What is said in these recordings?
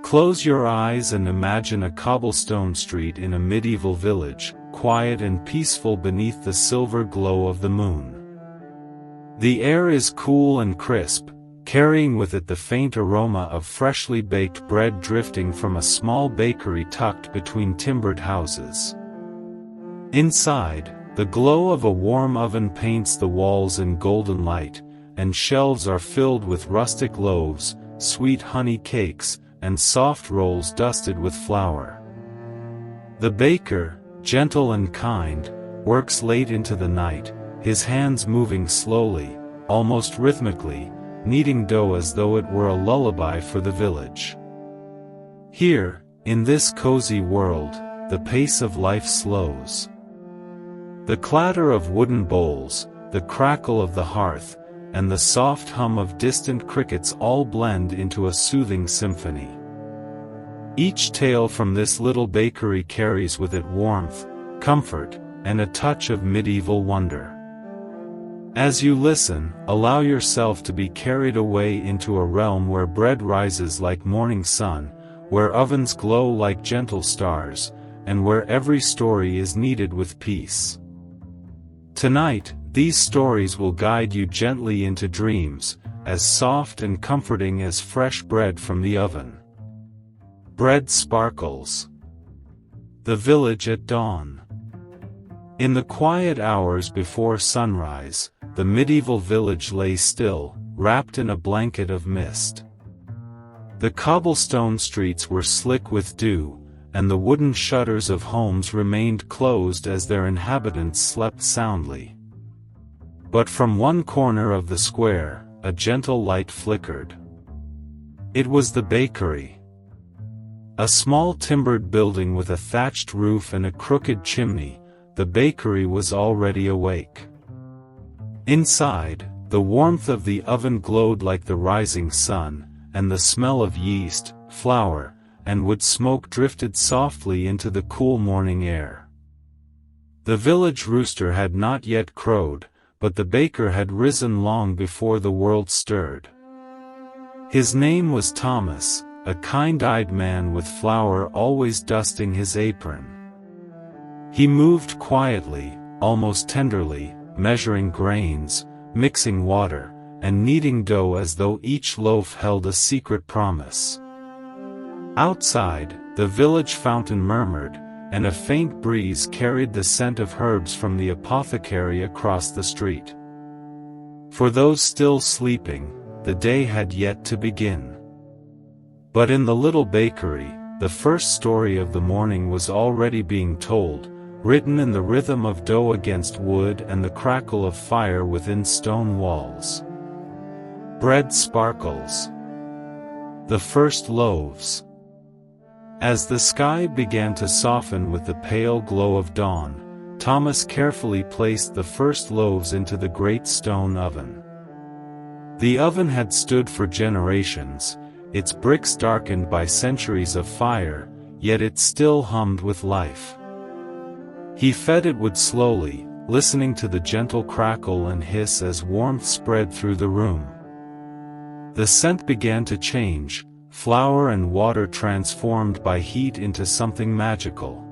Close your eyes and imagine a cobblestone street in a medieval village, quiet and peaceful beneath the silver glow of the moon. The air is cool and crisp, carrying with it the faint aroma of freshly baked bread drifting from a small bakery tucked between timbered houses. Inside, the glow of a warm oven paints the walls in golden light, and shelves are filled with rustic loaves, sweet honey cakes, and soft rolls dusted with flour. The baker, gentle and kind, works late into the night, his hands moving slowly, almost rhythmically, kneading dough as though it were a lullaby for the village. Here, in this cozy world, the pace of life slows. The clatter of wooden bowls, the crackle of the hearth, and the soft hum of distant crickets all blend into a soothing symphony. Each tale from this little bakery carries with it warmth, comfort, and a touch of medieval wonder. As you listen, allow yourself to be carried away into a realm where bread rises like morning sun, where ovens glow like gentle stars, and where every story is kneaded with peace. Tonight, these stories will guide you gently into dreams, as soft and comforting as fresh bread from the oven. Bread sparkles. The village at dawn. In the quiet hours before sunrise, the medieval village lay still, wrapped in a blanket of mist. The cobblestone streets were slick with dew, and the wooden shutters of homes remained closed as their inhabitants slept soundly. But from one corner of the square, a gentle light flickered. It was the bakery. A small timbered building with a thatched roof and a crooked chimney, the bakery was already awake. Inside, the warmth of the oven glowed like the rising sun, and the smell of yeast, flour, and wood smoke drifted softly into the cool morning air. The village rooster had not yet crowed, but the baker had risen long before the world stirred. His name was Thomas, a kind-eyed man with flour always dusting his apron. He moved quietly, almost tenderly, measuring grains, mixing water, and kneading dough as though each loaf held a secret promise. Outside, the village fountain murmured, and a faint breeze carried the scent of herbs from the apothecary across the street. For those still sleeping, the day had yet to begin. But in the little bakery, the first story of the morning was already being told, written in the rhythm of dough against wood and the crackle of fire within stone walls. Bread sparkles. The first loaves. As the sky began to soften with the pale glow of dawn, Thomas carefully placed the first loaves into the great stone oven. The oven had stood for generations, its bricks darkened by centuries of fire, yet it still hummed with life. He fed it wood slowly, listening to the gentle crackle and hiss as warmth spread through the room. The scent began to change, flour and water transformed by heat into something magical.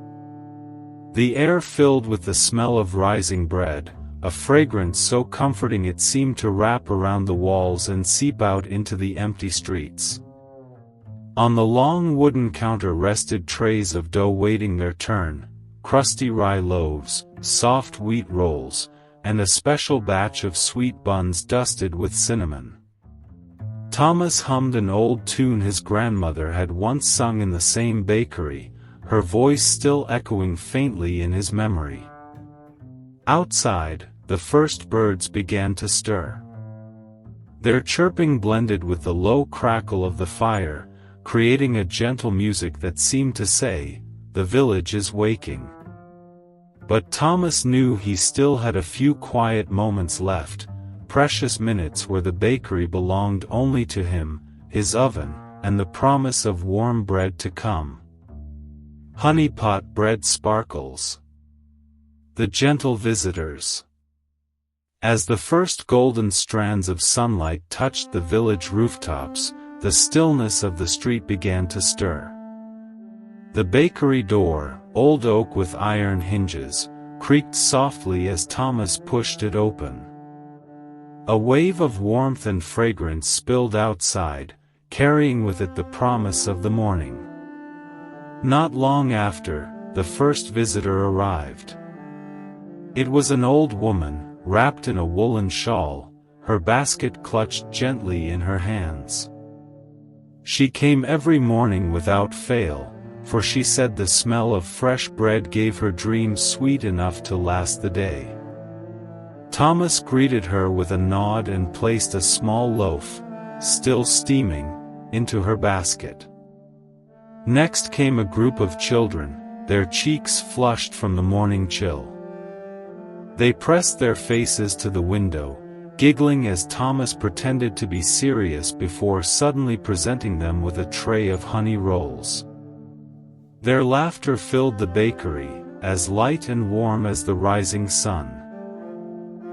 The air filled with the smell of rising bread, a fragrance so comforting it seemed to wrap around the walls and seep out into the empty streets. On the long wooden counter rested trays of dough waiting their turn, crusty rye loaves, soft wheat rolls, and a special batch of sweet buns dusted with cinnamon. Thomas hummed an old tune his grandmother had once sung in the same bakery, her voice still echoing faintly in his memory. Outside, the first birds began to stir. Their chirping blended with the low crackle of the fire, creating a gentle music that seemed to say, "The village is waking." But Thomas knew he still had a few quiet moments left, precious minutes where the bakery belonged only to him, his oven, and the promise of warm bread to come. Honey pot bread sparkles. The gentle visitors. As the first golden strands of sunlight touched the village rooftops, the stillness of the street began to stir. The bakery door, old oak with iron hinges, creaked softly as Thomas pushed it open. A wave of warmth and fragrance spilled outside, carrying with it the promise of the morning. Not long after, the first visitor arrived. It was an old woman, wrapped in a woolen shawl, her basket clutched gently in her hands. She came every morning without fail, for she said the smell of fresh bread gave her dreams sweet enough to last the day. Thomas greeted her with a nod and placed a small loaf, still steaming, into her basket. Next came a group of children, their cheeks flushed from the morning chill. They pressed their faces to the window, giggling as Thomas pretended to be serious before suddenly presenting them with a tray of honey rolls. Their laughter filled the bakery, as light and warm as the rising sun.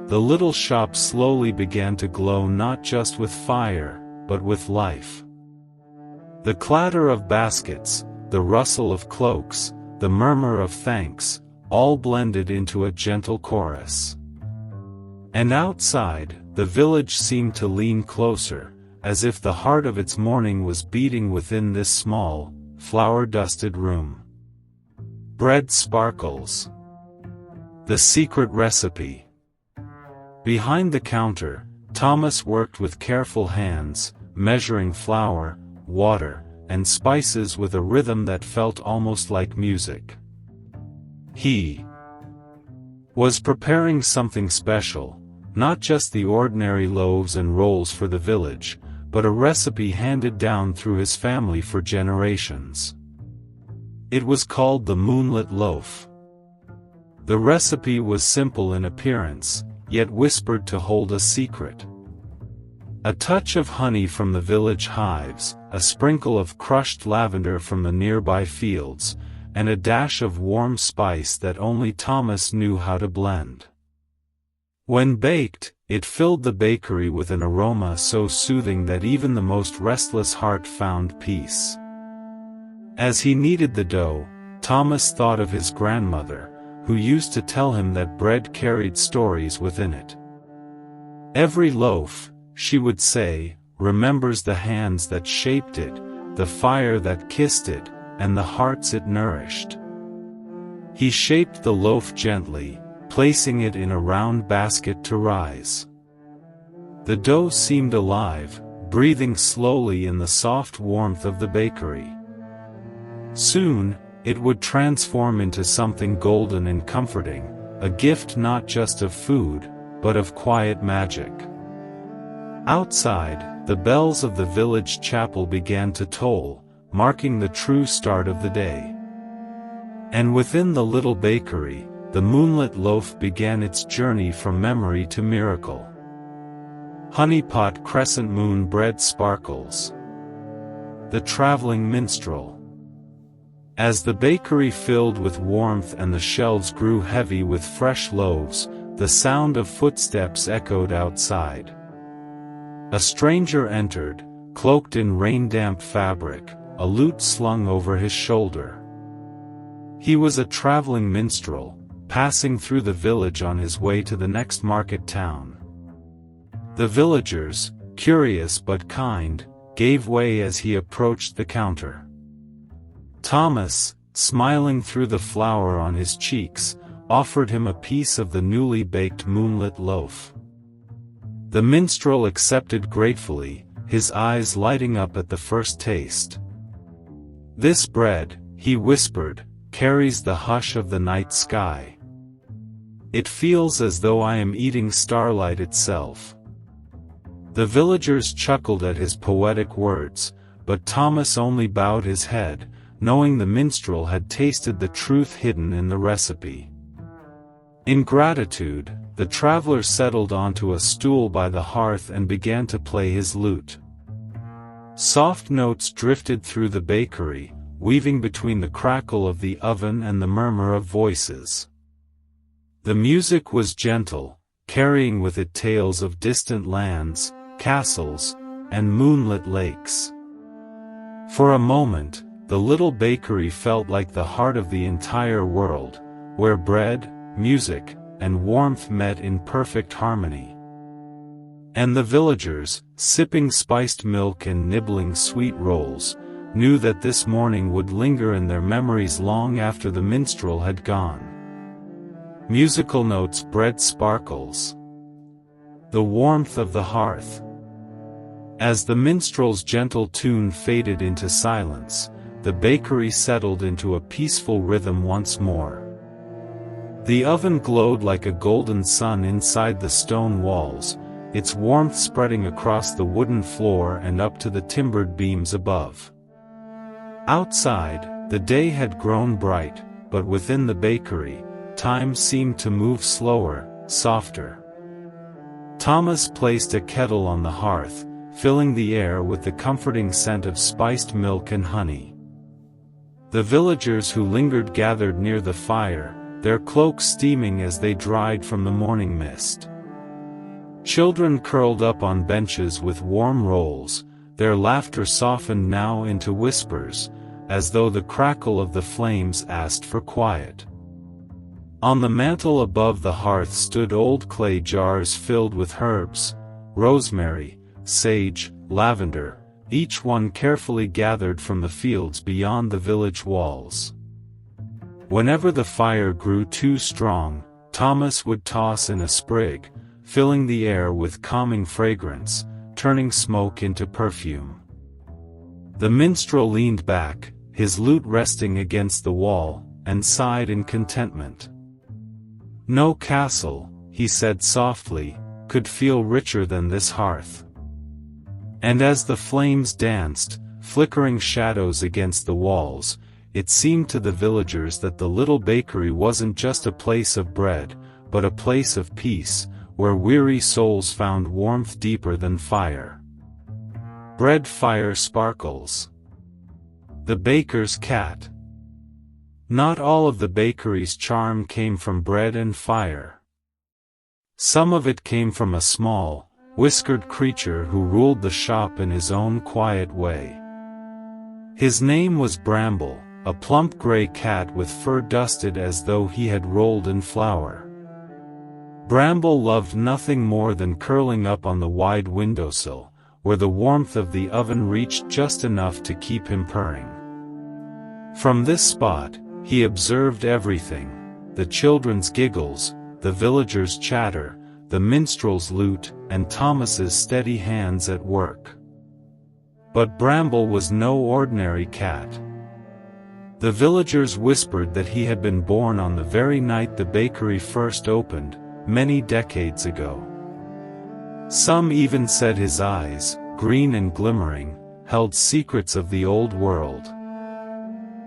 The little shop slowly began to glow not just with fire, but with life. The clatter of baskets, the rustle of cloaks, the murmur of thanks, all blended into a gentle chorus. And outside, the village seemed to lean closer, as if the heart of its morning was beating within this small, flour-dusted room. Bread sparkles. The secret recipe. Behind the counter, Thomas worked with careful hands, measuring flour, water, and spices with a rhythm that felt almost like music. He was preparing something special, not just the ordinary loaves and rolls for the village, but a recipe handed down through his family for generations. It was called the moonlit loaf. The recipe was simple in appearance, yet whispered to hold a secret. A touch of honey from the village hives, a sprinkle of crushed lavender from the nearby fields, and a dash of warm spice that only Thomas knew how to blend. When baked, it filled the bakery with an aroma so soothing that even the most restless heart found peace. As he kneaded the dough, Thomas thought of his grandmother, who used to tell him that bread carried stories within it. Every loaf, she would say, remembers the hands that shaped it, the fire that kissed it, and the hearts it nourished. He shaped the loaf gently, placing it in a round basket to rise. The dough seemed alive, breathing slowly in the soft warmth of the bakery. Soon, it would transform into something golden and comforting, a gift not just of food, but of quiet magic. Outside, the bells of the village chapel began to toll, marking the true start of the day. And within the little bakery, the moonlit loaf began its journey from memory to miracle. Honeypot crescent moon bread sparkles. The traveling minstrel. As the bakery filled with warmth and the shelves grew heavy with fresh loaves, the sound of footsteps echoed outside. A stranger entered, cloaked in rain-damp fabric, a lute slung over his shoulder. He was a traveling minstrel, passing through the village on his way to the next market town. The villagers, curious but kind, gave way as he approached the counter. Thomas, smiling through the flour on his cheeks, offered him a piece of the newly baked moonlit loaf. The minstrel accepted gratefully, his eyes lighting up at the first taste. "This bread," he whispered, "carries the hush of the night sky. It feels as though I am eating starlight itself." The villagers chuckled at his poetic words, but Thomas only bowed his head, knowing the minstrel had tasted the truth hidden in the recipe. In gratitude, the traveler settled onto a stool by the hearth and began to play his lute. Soft notes drifted through the bakery, weaving between the crackle of the oven and the murmur of voices. The music was gentle, carrying with it tales of distant lands, castles, and moonlit lakes. For a moment, the little bakery felt like the heart of the entire world, where bread, music, and warmth met in perfect harmony. And the villagers, sipping spiced milk and nibbling sweet rolls, knew that this morning would linger in their memories long after the minstrel had gone. Musical notes bred sparkles. The warmth of the hearth. As the minstrel's gentle tune faded into silence, the bakery settled into a peaceful rhythm once more. The oven glowed like a golden sun inside the stone walls, its warmth spreading across the wooden floor and up to the timbered beams above. Outside, the day had grown bright, but within the bakery, time seemed to move slower, softer. Thomas placed a kettle on the hearth, filling the air with the comforting scent of spiced milk and honey. The villagers who lingered gathered near the fire, their cloaks steaming as they dried from the morning mist. Children curled up on benches with warm rolls, their laughter softened now into whispers, as though the crackle of the flames asked for quiet. On the mantel above the hearth stood old clay jars filled with herbs, rosemary, sage, lavender, each one carefully gathered from the fields beyond the village walls. Whenever the fire grew too strong, Thomas would toss in a sprig, filling the air with calming fragrance, turning smoke into perfume. The minstrel leaned back, his lute resting against the wall, and sighed in contentment. No castle, he said softly, could feel richer than this hearth. And as the flames danced, flickering shadows against the walls, it seemed to the villagers that the little bakery wasn't just a place of bread, but a place of peace, where weary souls found warmth deeper than fire. Bread fire sparkles. The baker's cat. Not all of the bakery's charm came from bread and fire. Some of it came from a small, whiskered creature who ruled the shop in his own quiet way. His name was Bramble, a plump gray cat with fur dusted as though he had rolled in flour. Bramble loved nothing more than curling up on the wide windowsill, where the warmth of the oven reached just enough to keep him purring. From this spot, he observed everything: the children's giggles, the villagers' chatter, the minstrel's lute, and Thomas's steady hands at work. But Bramble was no ordinary cat. The villagers whispered that he had been born on the very night the bakery first opened, many decades ago. Some even said his eyes, green and glimmering, held secrets of the old world.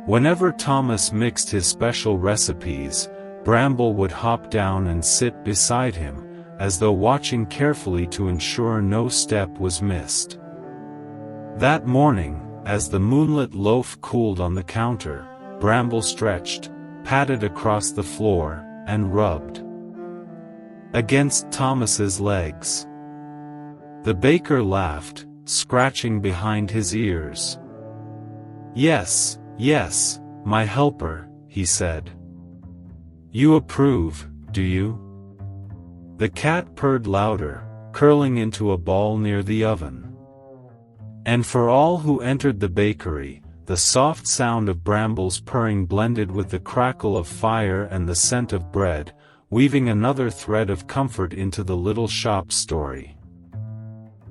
Whenever Thomas mixed his special recipes, Bramble would hop down and sit beside him, as though watching carefully to ensure no step was missed. That morning, as the moonlit loaf cooled on the counter, Bramble stretched, patted across the floor, and rubbed against Thomas's legs. The baker laughed, scratching behind his ears. "Yes, yes, my helper," he said. "You approve, do you?" The cat purred louder, curling into a ball near the oven. And for all who entered the bakery, the soft sound of Bramble's purring blended with the crackle of fire and the scent of bread, weaving another thread of comfort into the little shop's story.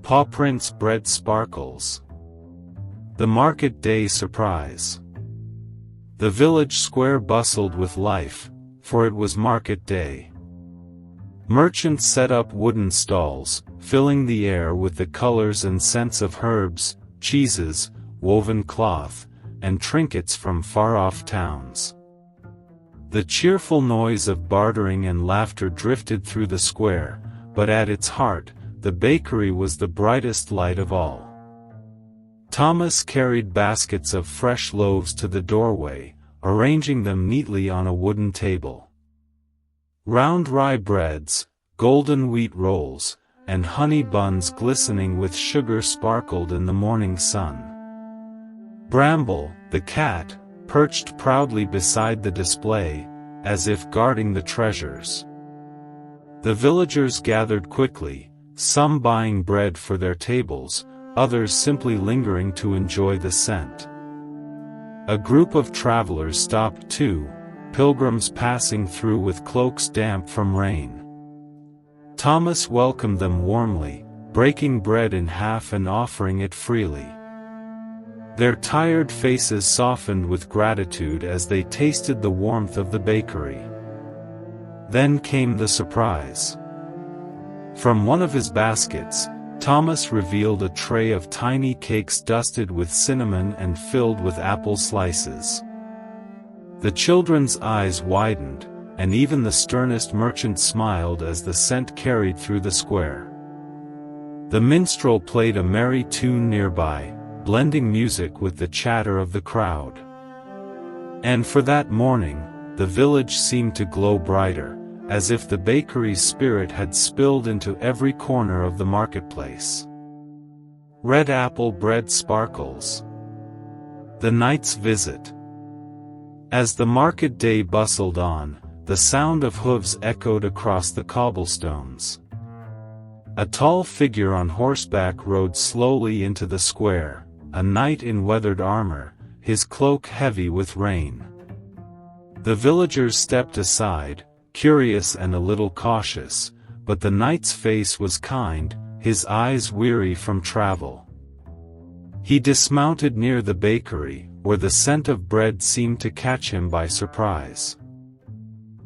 Paw Prints Bread Sparkles. The market day surprise. The village square bustled with life, for it was market day. Merchants set up wooden stalls, filling the air with the colors and scents of herbs, cheeses, woven cloth, and trinkets from far-off towns. The cheerful noise of bartering and laughter drifted through the square, but at its heart, the bakery was the brightest light of all. Thomas carried baskets of fresh loaves to the doorway, arranging them neatly on a wooden table. Round rye breads, golden wheat rolls, and honey buns glistening with sugar sparkled in the morning sun. Bramble, the cat, perched proudly beside the display, as if guarding the treasures. The villagers gathered quickly, some buying bread for their tables, others simply lingering to enjoy the scent. A group of travelers stopped too, pilgrims passing through with cloaks damp from rain. Thomas welcomed them warmly, breaking bread in half and offering it freely. Their tired faces softened with gratitude as they tasted the warmth of the bakery. Then came the surprise. From one of his baskets, Thomas revealed a tray of tiny cakes dusted with cinnamon and filled with apple slices. The children's eyes widened, and even the sternest merchant smiled as the scent carried through the square. The minstrel played a merry tune nearby, blending music with the chatter of the crowd. And for that morning, the village seemed to glow brighter, as if the bakery's spirit had spilled into every corner of the marketplace. Red apple bread sparkles. The knight's visit. As the market day bustled on, the sound of hooves echoed across the cobblestones. A tall figure on horseback rode slowly into the square, a knight in weathered armor, his cloak heavy with rain. The villagers stepped aside, curious and a little cautious, but the knight's face was kind, his eyes weary from travel. He dismounted near the bakery, where the scent of bread seemed to catch him by surprise.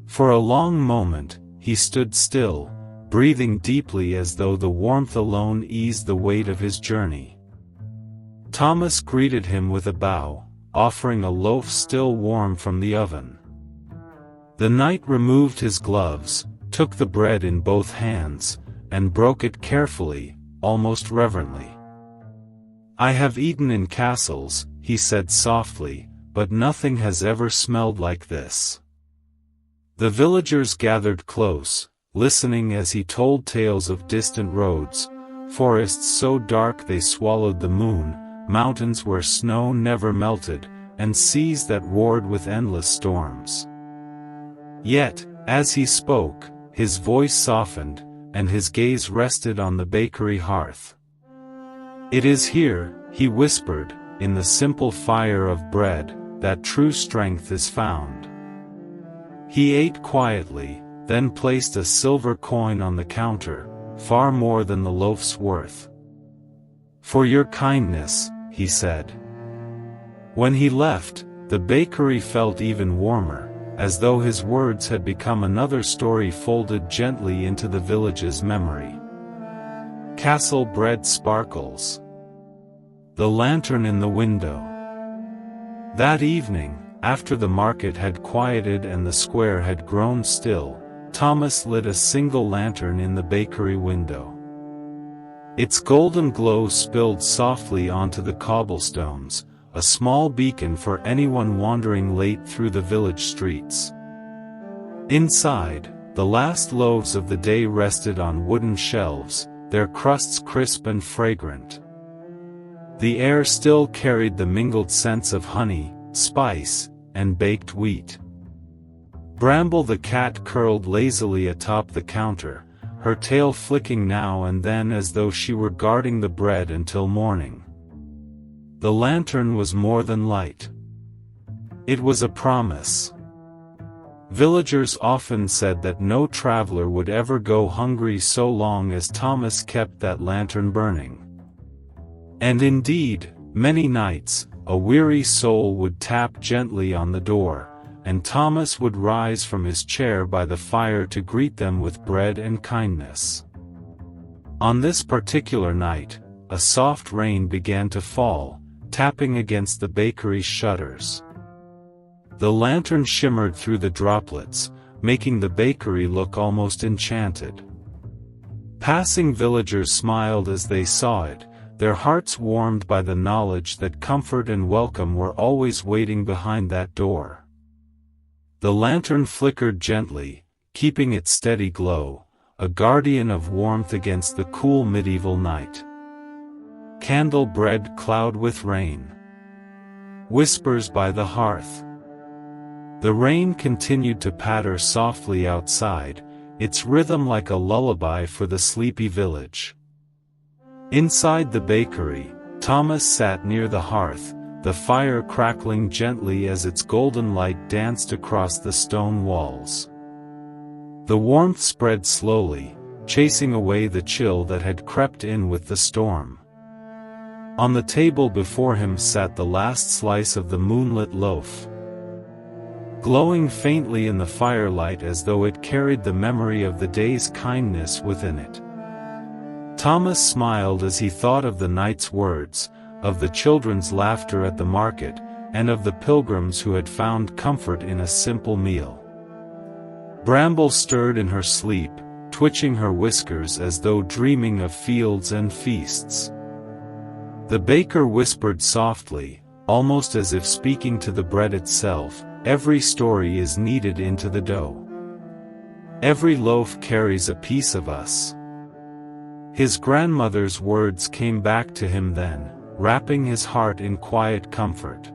For a long moment, he stood still, breathing deeply as though the warmth alone eased the weight of his journey. Thomas greeted him with a bow, offering a loaf still warm from the oven. The knight removed his gloves, took the bread in both hands, and broke it carefully, almost reverently. "I have eaten in castles," he said softly, "but nothing has ever smelled like this." The villagers gathered close, listening as he told tales of distant roads, forests so dark they swallowed the moon, mountains where snow never melted, and seas that roared with endless storms. Yet, as he spoke, his voice softened, and his gaze rested on the bakery hearth. "It is here," he whispered, "in the simple fire of bread, that true strength is found." He ate quietly, then placed a silver coin on the counter, far more than the loaf's worth. "For your kindness," he said. When he left, the bakery felt even warmer, as though his words had become another story folded gently into the village's memory. Castle bread sparkles. The lantern in the window. That evening, after the market had quieted and the square had grown still, Thomas lit a single lantern in the bakery window. Its golden glow spilled softly onto the cobblestones, a small beacon for anyone wandering late through the village streets. Inside, the last loaves of the day rested on wooden shelves, their crusts crisp and fragrant. The air still carried the mingled scents of honey, spice, and baked wheat. Bramble the cat curled lazily atop the counter, her tail flicking now and then as though she were guarding the bread until morning. The lantern was more than light. It was a promise. Villagers often said that no traveler would ever go hungry so long as Thomas kept that lantern burning. And indeed, many nights, a weary soul would tap gently on the door, and Thomas would rise from his chair by the fire to greet them with bread and kindness. On this particular night, a soft rain began to fall, tapping against the bakery's shutters. The lantern shimmered through the droplets, making the bakery look almost enchanted. Passing villagers smiled as they saw it, their hearts warmed by the knowledge that comfort and welcome were always waiting behind that door. The lantern flickered gently, keeping its steady glow, a guardian of warmth against the cool medieval night. Candle bread cloud with rain. Whispers by the hearth. The rain continued to patter softly outside, its rhythm like a lullaby for the sleepy village. Inside the bakery, Thomas sat near the hearth, the fire crackling gently as its golden light danced across the stone walls. The warmth spread slowly, chasing away the chill that had crept in with the storm. On the table before him sat the last slice of the moonlit loaf, glowing faintly in the firelight as though it carried the memory of the day's kindness within it. Thomas smiled as he thought of the night's words, of the children's laughter at the market, and of the pilgrims who had found comfort in a simple meal. Bramble stirred in her sleep, twitching her whiskers as though dreaming of fields and feasts. The baker whispered softly, almost as if speaking to the bread itself, "Every story is kneaded into the dough. Every loaf carries a piece of us." His grandmother's words came back to him then, wrapping his heart in quiet comfort.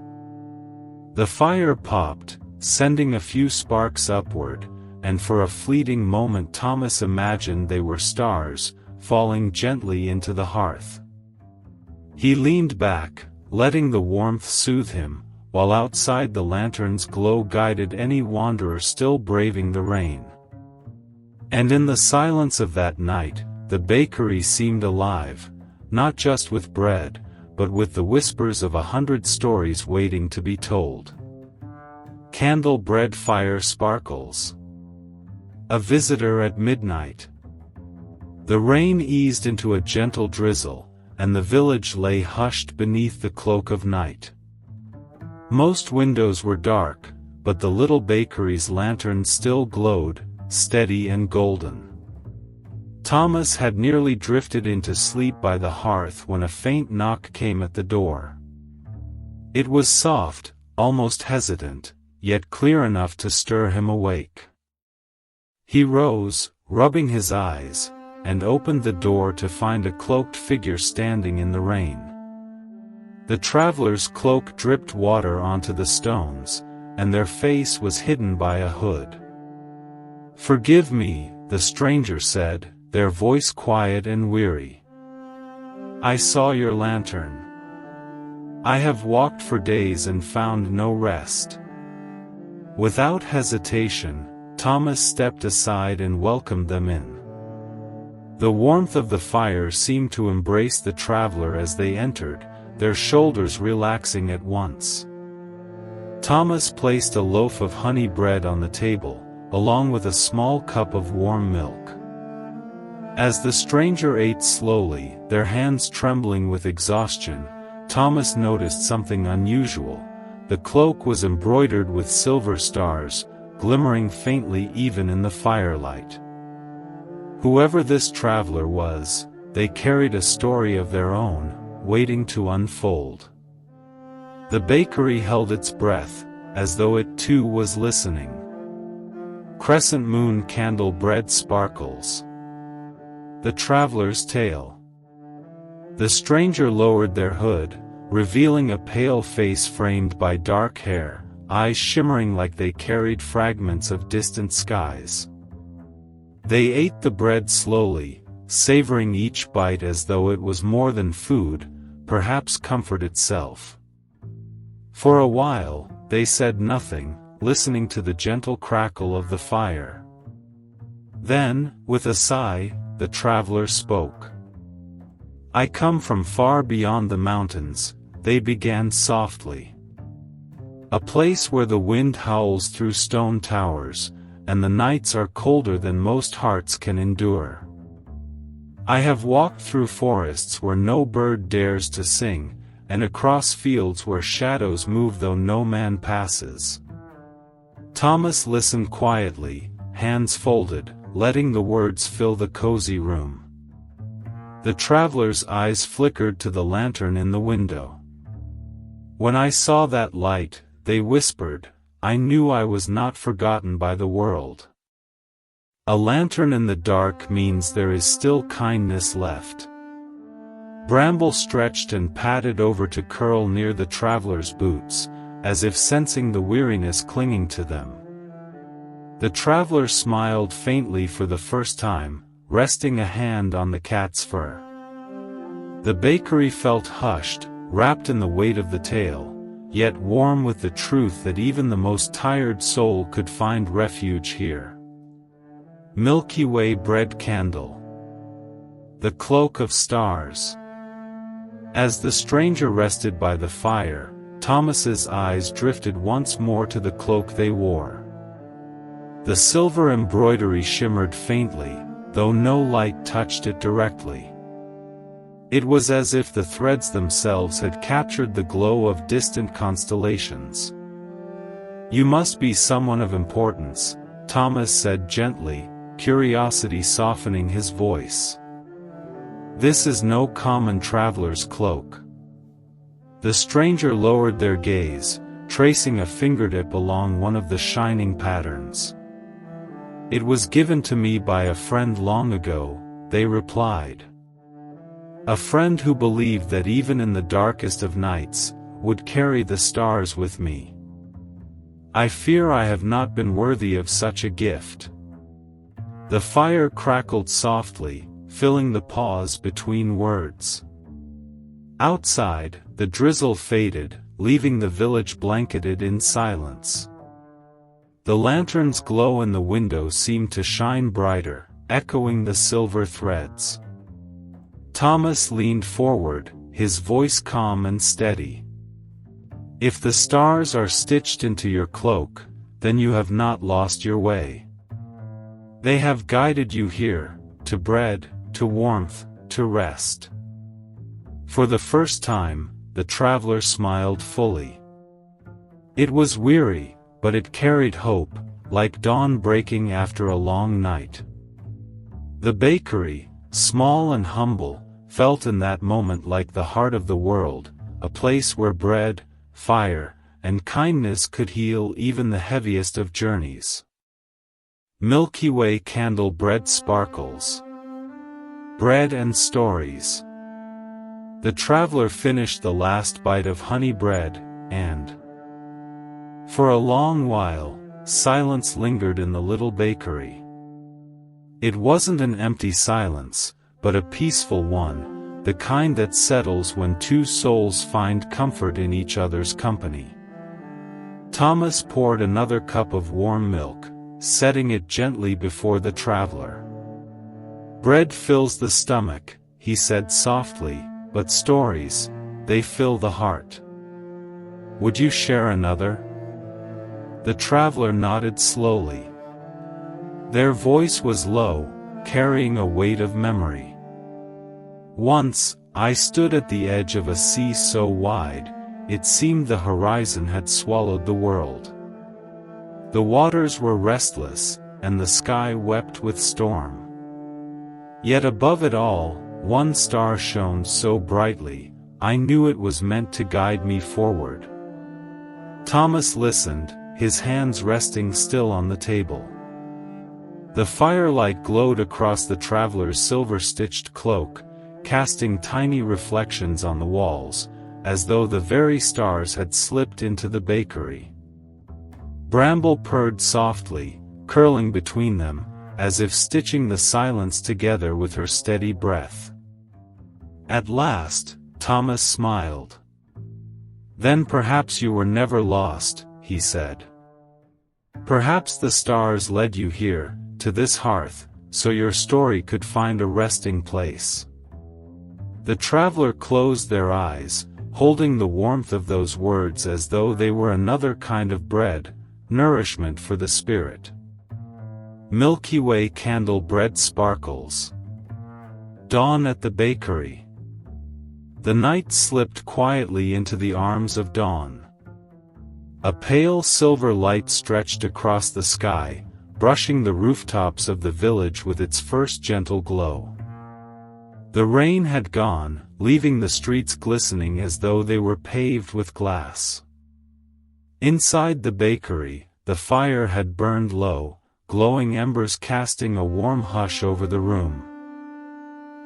The fire popped, sending a few sparks upward, and for a fleeting moment Thomas imagined they were stars, falling gently into the hearth. He leaned back, letting the warmth soothe him, while outside the lantern's glow guided any wanderer still braving the rain. And in the silence of that night, the bakery seemed alive, not just with bread, but with the whispers of 100 stories waiting to be told. Candle bread fire sparkles. A visitor at midnight. The rain eased into a gentle drizzle, and the village lay hushed beneath the cloak of night. Most windows were dark, but the little bakery's lantern still glowed, steady and golden. Thomas had nearly drifted into sleep by the hearth when a faint knock came at the door. It was soft, almost hesitant, yet clear enough to stir him awake. He rose, rubbing his eyes, and opened the door to find a cloaked figure standing in the rain. The traveler's cloak dripped water onto the stones, and their face was hidden by a hood. "Forgive me," the stranger said, their voice quiet and weary. "I saw your lantern. I have walked for days and found no rest." Without hesitation, Thomas stepped aside and welcomed them in. The warmth of the fire seemed to embrace the traveler as they entered, their shoulders relaxing at once. Thomas placed a loaf of honey bread on the table, along with a small cup of warm milk. As the stranger ate slowly, their hands trembling with exhaustion, Thomas noticed something unusual. The cloak was embroidered with silver stars, glimmering faintly even in the firelight. Whoever this traveler was, they carried a story of their own, waiting to unfold. The bakery held its breath, as though it too was listening. Crescent moon candle bread sparkles. The traveler's tale. The stranger lowered their hood, revealing a pale face framed by dark hair, eyes shimmering like they carried fragments of distant skies. They ate the bread slowly, savoring each bite as though it was more than food, perhaps comfort itself. For a while, they said nothing, listening to the gentle crackle of the fire. Then, with a sigh, the traveler spoke. "I come from far beyond the mountains," they began softly. "A place where the wind howls through stone towers, and the nights are colder than most hearts can endure. I have walked through forests where no bird dares to sing, and across fields where shadows move though no man passes." Thomas listened quietly, hands folded, letting the words fill the cozy room. The traveler's eyes flickered to the lantern in the window. "When I saw that light," they whispered, "I knew I was not forgotten by the world. A lantern in the dark means there is still kindness left." Bramble stretched and padded over to curl near the traveler's boots, as if sensing the weariness clinging to them. The traveler smiled faintly for the first time, resting a hand on the cat's fur. The bakery felt hushed, wrapped in the weight of the tale, yet warm with the truth that even the most tired soul could find refuge here. Milky Way bread candle. The cloak of stars. As the stranger rested by the fire, Thomas's eyes drifted once more to the cloak they wore. The silver embroidery shimmered faintly, though no light touched it directly. It was as if the threads themselves had captured the glow of distant constellations. "You must be someone of importance," Thomas said gently, curiosity softening his voice. "This is no common traveler's cloak." The stranger lowered their gaze, tracing a fingertip along one of the shining patterns. "It was given to me by a friend long ago," they replied. "A friend who believed that even in the darkest of nights, would carry the stars with me. I fear I have not been worthy of such a gift." The fire crackled softly, filling the pause between words. Outside, the drizzle faded, leaving the village blanketed in silence. The lantern's glow in the window seemed to shine brighter, echoing the silver threads. Thomas leaned forward, his voice calm and steady. "If the stars are stitched into your cloak, then you have not lost your way. They have guided you here, to bread, to warmth, to rest." For the first time, the traveler smiled fully. It was weary, but it carried hope, like dawn breaking after a long night. The bakery, small and humble, felt in that moment like the heart of the world, a place where bread, fire, and kindness could heal even the heaviest of journeys. Milky Way candle bread sparkles. Bread and stories. The traveler finished the last bite of honey bread, and for a long while, silence lingered in the little bakery. It wasn't an empty silence, but a peaceful one, the kind that settles when two souls find comfort in each other's company. Thomas poured another cup of warm milk, setting it gently before the traveler. "Bread fills the stomach," he said softly, "but stories, they fill the heart. Would you share another?" The traveler nodded slowly. Their voice was low, carrying a weight of memory. "Once, I stood at the edge of a sea so wide, it seemed the horizon had swallowed the world. The waters were restless, and the sky wept with storm. Yet above it all, one star shone so brightly, I knew it was meant to guide me forward." Thomas listened, his hands resting still on the table. The firelight glowed across the traveler's silver-stitched cloak, casting tiny reflections on the walls, as though the very stars had slipped into the bakery. Bramble purred softly, curling between them, as if stitching the silence together with her steady breath. At last, Thomas smiled. "Then perhaps you were never lost," he said. "Perhaps the stars led you here, to this hearth, so your story could find a resting place." The traveler closed their eyes, holding the warmth of those words as though they were another kind of bread, nourishment for the spirit. Milky Way candle bread sparkles. Dawn at the bakery. The night slipped quietly into the arms of dawn. A pale silver light stretched across the sky, brushing the rooftops of the village with its first gentle glow. The rain had gone, leaving the streets glistening as though they were paved with glass. Inside the bakery, the fire had burned low, glowing embers casting a warm hush over the room.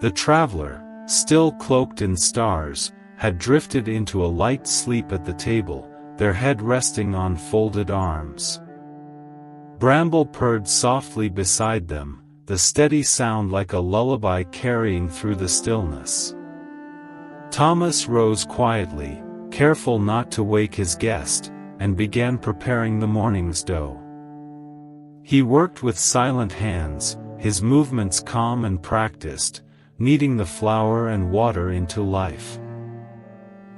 The traveler, still cloaked in stars, had drifted into a light sleep at the table, their head resting on folded arms. Bramble purred softly beside them, the steady sound like a lullaby carrying through the stillness. Thomas rose quietly, careful not to wake his guest, and began preparing the morning's dough. He worked with silent hands, his movements calm and practiced, kneading the flour and water into life.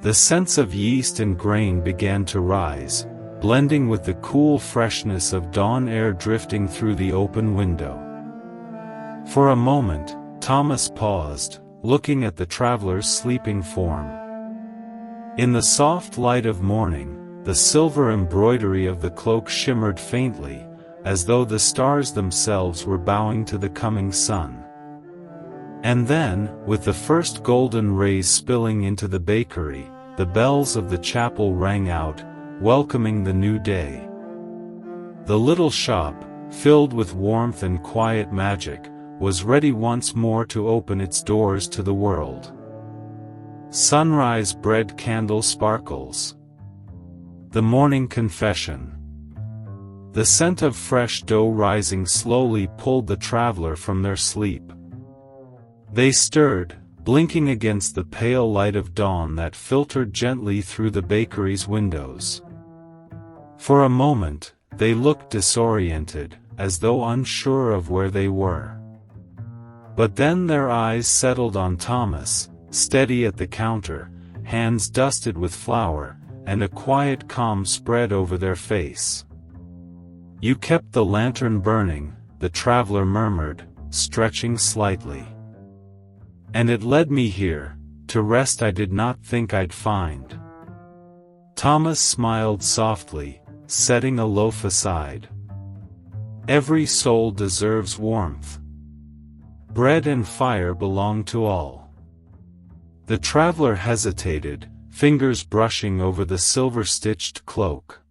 The scents of yeast and grain began to rise, blending with the cool freshness of dawn air drifting through the open window. For a moment, Thomas paused, looking at the traveler's sleeping form. In the soft light of morning, the silver embroidery of the cloak shimmered faintly, as though the stars themselves were bowing to the coming sun. And then, with the first golden rays spilling into the bakery, the bells of the chapel rang out, welcoming the new day. The little shop, filled with warmth and quiet magic, was ready once more to open its doors to the world. Sunrise bread candle sparkles. The morning confession. The scent of fresh dough rising slowly pulled the traveler from their sleep. They stirred, blinking against the pale light of dawn that filtered gently through the bakery's windows. For a moment, they looked disoriented, as though unsure of where they were. But then their eyes settled on Thomas, steady at the counter, hands dusted with flour, and a quiet calm spread over their face. "You kept the lantern burning," the traveler murmured, stretching slightly. "And it led me here, to rest I did not think I'd find." Thomas smiled softly, setting a loaf aside. "Every soul deserves warmth. Bread and fire belong to all." The traveler hesitated, fingers brushing over the silver-stitched cloak.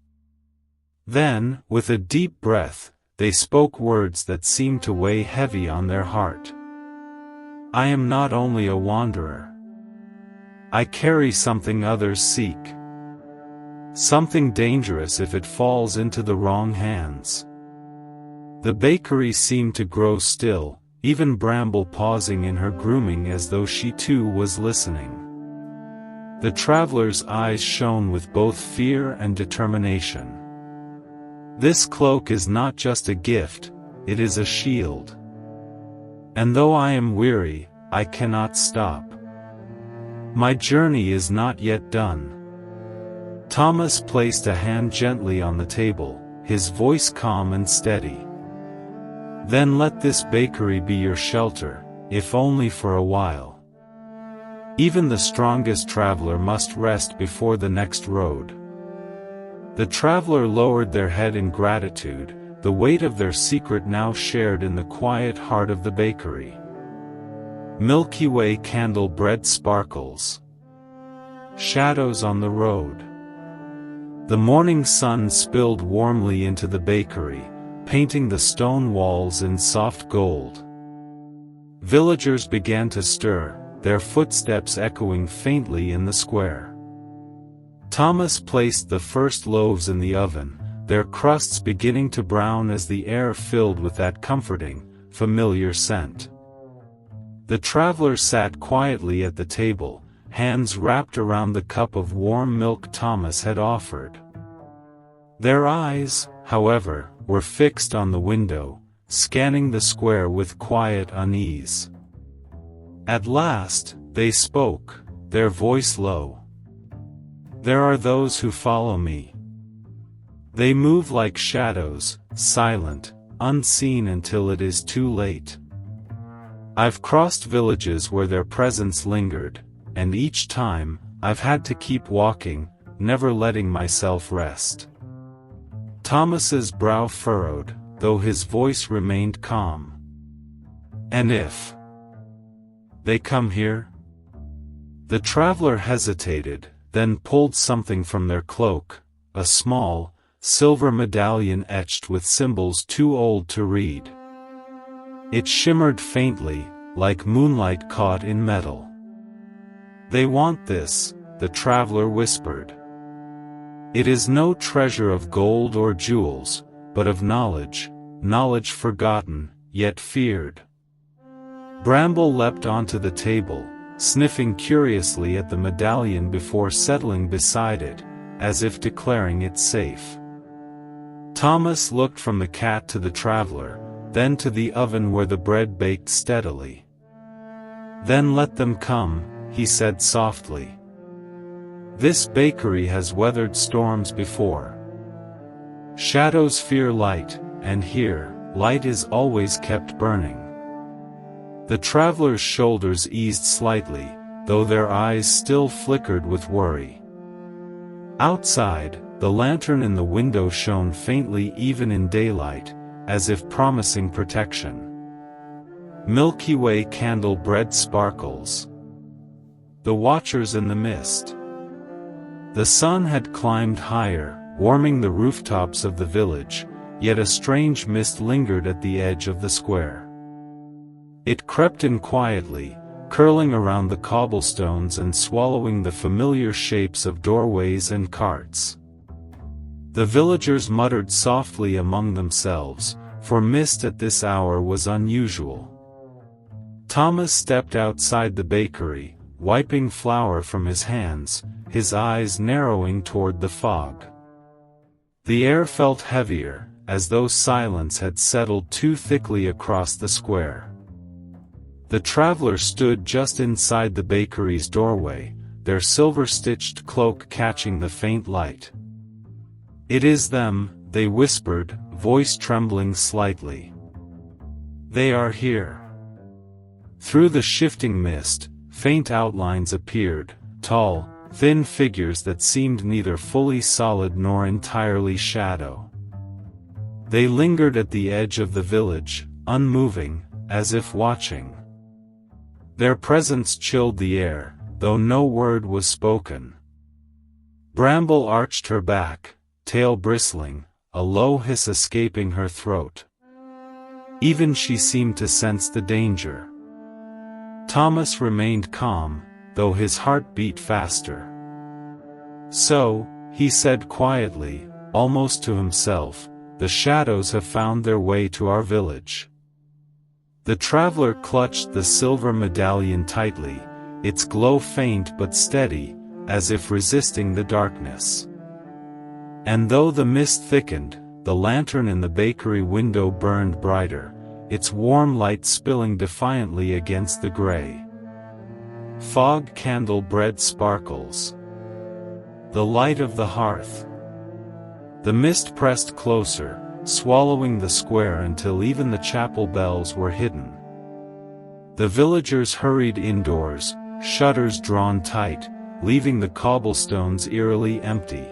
Then, with a deep breath, they spoke words that seemed to weigh heavy on their heart. "I am not only a wanderer. I carry something others seek. Something dangerous if it falls into the wrong hands." The bakery seemed to grow still, even Bramble pausing in her grooming as though she too was listening. The traveler's eyes shone with both fear and determination. "This cloak is not just a gift, it is a shield. And though I am weary, I cannot stop. My journey is not yet done." Thomas placed a hand gently on the table, his voice calm and steady. "Then let this bakery be your shelter, if only for a while. Even the strongest traveler must rest before the next road." The traveler lowered their head in gratitude, the weight of their secret now shared in the quiet heart of the bakery. Milky Way candle bread sparkles. Shadows on the road. The morning sun spilled warmly into the bakery, painting the stone walls in soft gold. Villagers began to stir, their footsteps echoing faintly in the square. Thomas placed the first loaves in the oven, their crusts beginning to brown as the air filled with that comforting, familiar scent. The traveler sat quietly at the table, hands wrapped around the cup of warm milk Thomas had offered. Their eyes, however, were fixed on the window, scanning the square with quiet unease. At last, they spoke, their voice low. "There are those who follow me. They move like shadows, silent, unseen until it is too late. I've crossed villages where their presence lingered, and each time, I've had to keep walking, never letting myself rest." Thomas's brow furrowed, though his voice remained calm. "And if they come here?" The traveler hesitated, then pulled something from their cloak, a small, silver medallion etched with symbols too old to read. It shimmered faintly, like moonlight caught in metal. "They want this," the traveler whispered. "It is no treasure of gold or jewels, but of knowledge, knowledge forgotten, yet feared." Bramble leapt onto the table, sniffing curiously at the medallion before settling beside it, as if declaring it safe. Thomas looked from the cat to the traveler, then to the oven where the bread baked steadily. "Then let them come," he said softly. "This bakery has weathered storms before. Shadows fear light, and here, light is always kept burning." The traveler's shoulders eased slightly, though their eyes still flickered with worry. Outside, the lantern in the window shone faintly even in daylight, as if promising protection. Milky Way candle bread sparkles. The watchers in the mist. The sun had climbed higher, warming the rooftops of the village, yet a strange mist lingered at the edge of the square. It crept in quietly, curling around the cobblestones and swallowing the familiar shapes of doorways and carts. The villagers muttered softly among themselves, for mist at this hour was unusual. Thomas stepped outside the bakery, wiping flour from his hands, his eyes narrowing toward the fog. The air felt heavier, as though silence had settled too thickly across the square. The traveler stood just inside the bakery's doorway, their silver-stitched cloak catching the faint light. "It is them," they whispered, voice trembling slightly. "They are here." Through the shifting mist, faint outlines appeared, tall, thin figures that seemed neither fully solid nor entirely shadow. They lingered at the edge of the village, unmoving, as if watching. Their presence chilled the air, though no word was spoken. Bramble arched her back, tail bristling, a low hiss escaping her throat. Even she seemed to sense the danger. Thomas remained calm, though his heart beat faster. "So," he said quietly, almost to himself, "the shadows have found their way to our village." The traveler clutched the silver medallion tightly, its glow faint but steady, as if resisting the darkness. And though the mist thickened, the lantern in the bakery window burned brighter, its warm light spilling defiantly against the gray. Fog candle bread sparkles. The light of the hearth. The mist pressed closer, swallowing the square until even the chapel bells were hidden. The villagers hurried indoors, shutters drawn tight, leaving the cobblestones eerily empty.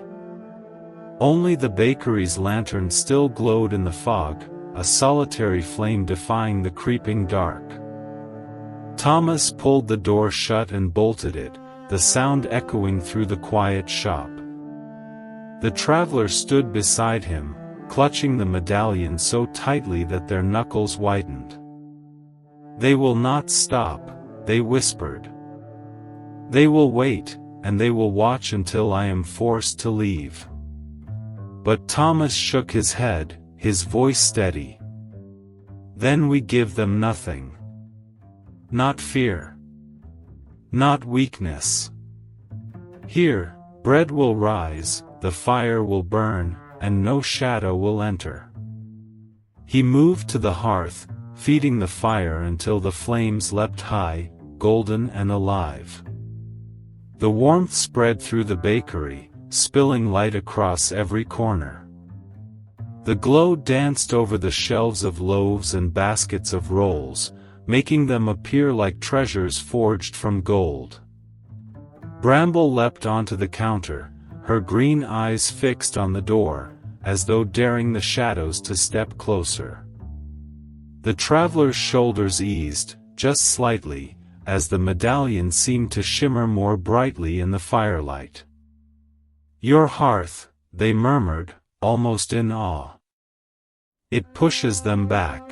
Only the bakery's lantern still glowed in the fog, a solitary flame defying the creeping dark. Thomas pulled the door shut and bolted it, the sound echoing through the quiet shop. The traveler stood beside him, clutching the medallion so tightly that their knuckles whitened. "They will not stop," they whispered. "They will wait, and they will watch until I am forced to leave." But Thomas shook his head, his voice steady. "Then we give them nothing. Not fear. Not weakness. Here, bread will rise, the fire will burn, and no shadow will enter." He moved to the hearth, feeding the fire until the flames leapt high, golden and alive. The warmth spread through the bakery, spilling light across every corner. The glow danced over the shelves of loaves and baskets of rolls, making them appear like treasures forged from gold. Bramble leapt onto the counter, her green eyes fixed on the door, as though daring the shadows to step closer. The traveler's shoulders eased, just slightly, as the medallion seemed to shimmer more brightly in the firelight. "Your hearth," they murmured, almost in awe. "It pushes them back."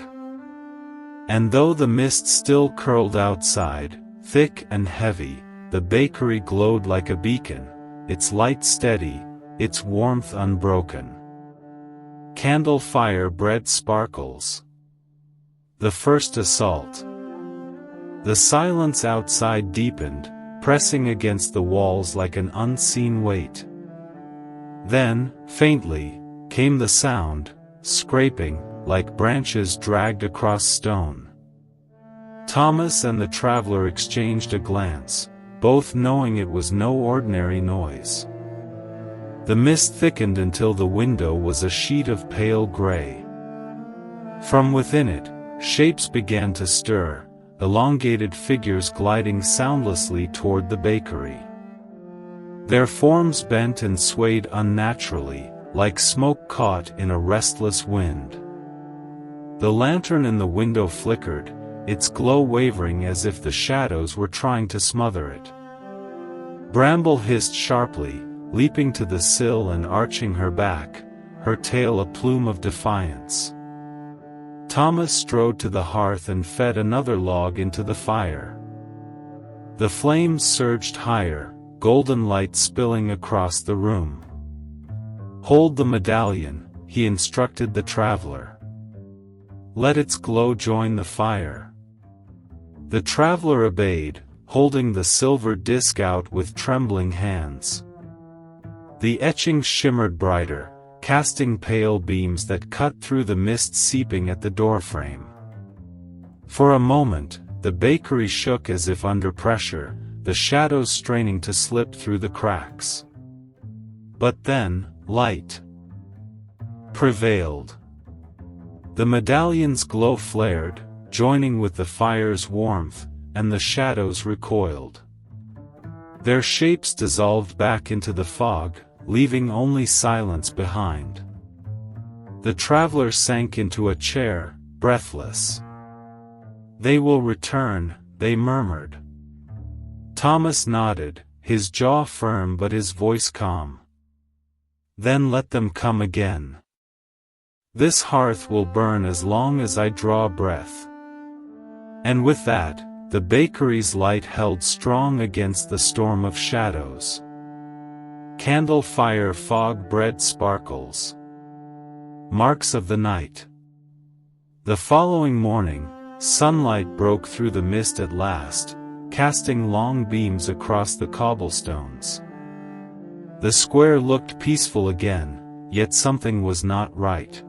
And though the mist still curled outside, thick and heavy, the bakery glowed like a beacon, its light steady, its warmth unbroken. Candle fire bread sparkles. The first assault. The silence outside deepened, pressing against the walls like an unseen weight. Then, faintly, came the sound, scraping, like branches dragged across stone. Thomas and the traveler exchanged a glance, both knowing it was no ordinary noise. The mist thickened until the window was a sheet of pale gray. From within it, shapes began to stir, elongated figures gliding soundlessly toward the bakery. Their forms bent and swayed unnaturally, like smoke caught in a restless wind. The lantern in the window flickered, its glow wavering as if the shadows were trying to smother it. Bramble hissed sharply, leaping to the sill and arching her back, her tail a plume of defiance. Thomas strode to the hearth and fed another log into the fire. The flames surged higher, golden light spilling across the room. "Hold the medallion," he instructed the traveler. "Let its glow join the fire." The traveler obeyed, holding the silver disc out with trembling hands. The etchings shimmered brighter, casting pale beams that cut through the mist seeping at the doorframe. For a moment, the bakery shook as if under pressure, the shadows straining to slip through the cracks. But then, light prevailed. The medallion's glow flared, joining with the fire's warmth, and the shadows recoiled. Their shapes dissolved back into the fog, leaving only silence behind. The traveler sank into a chair, breathless. "They will return," they murmured. Thomas nodded, his jaw firm but his voice calm. "Then let them come again. This hearth will burn as long as I draw breath." And with that, the bakery's light held strong against the storm of shadows. Candle fire fog bread sparkles. Marks of the night. The following morning, sunlight broke through the mist at last, casting long beams across the cobblestones. The square looked peaceful again, yet something was not right.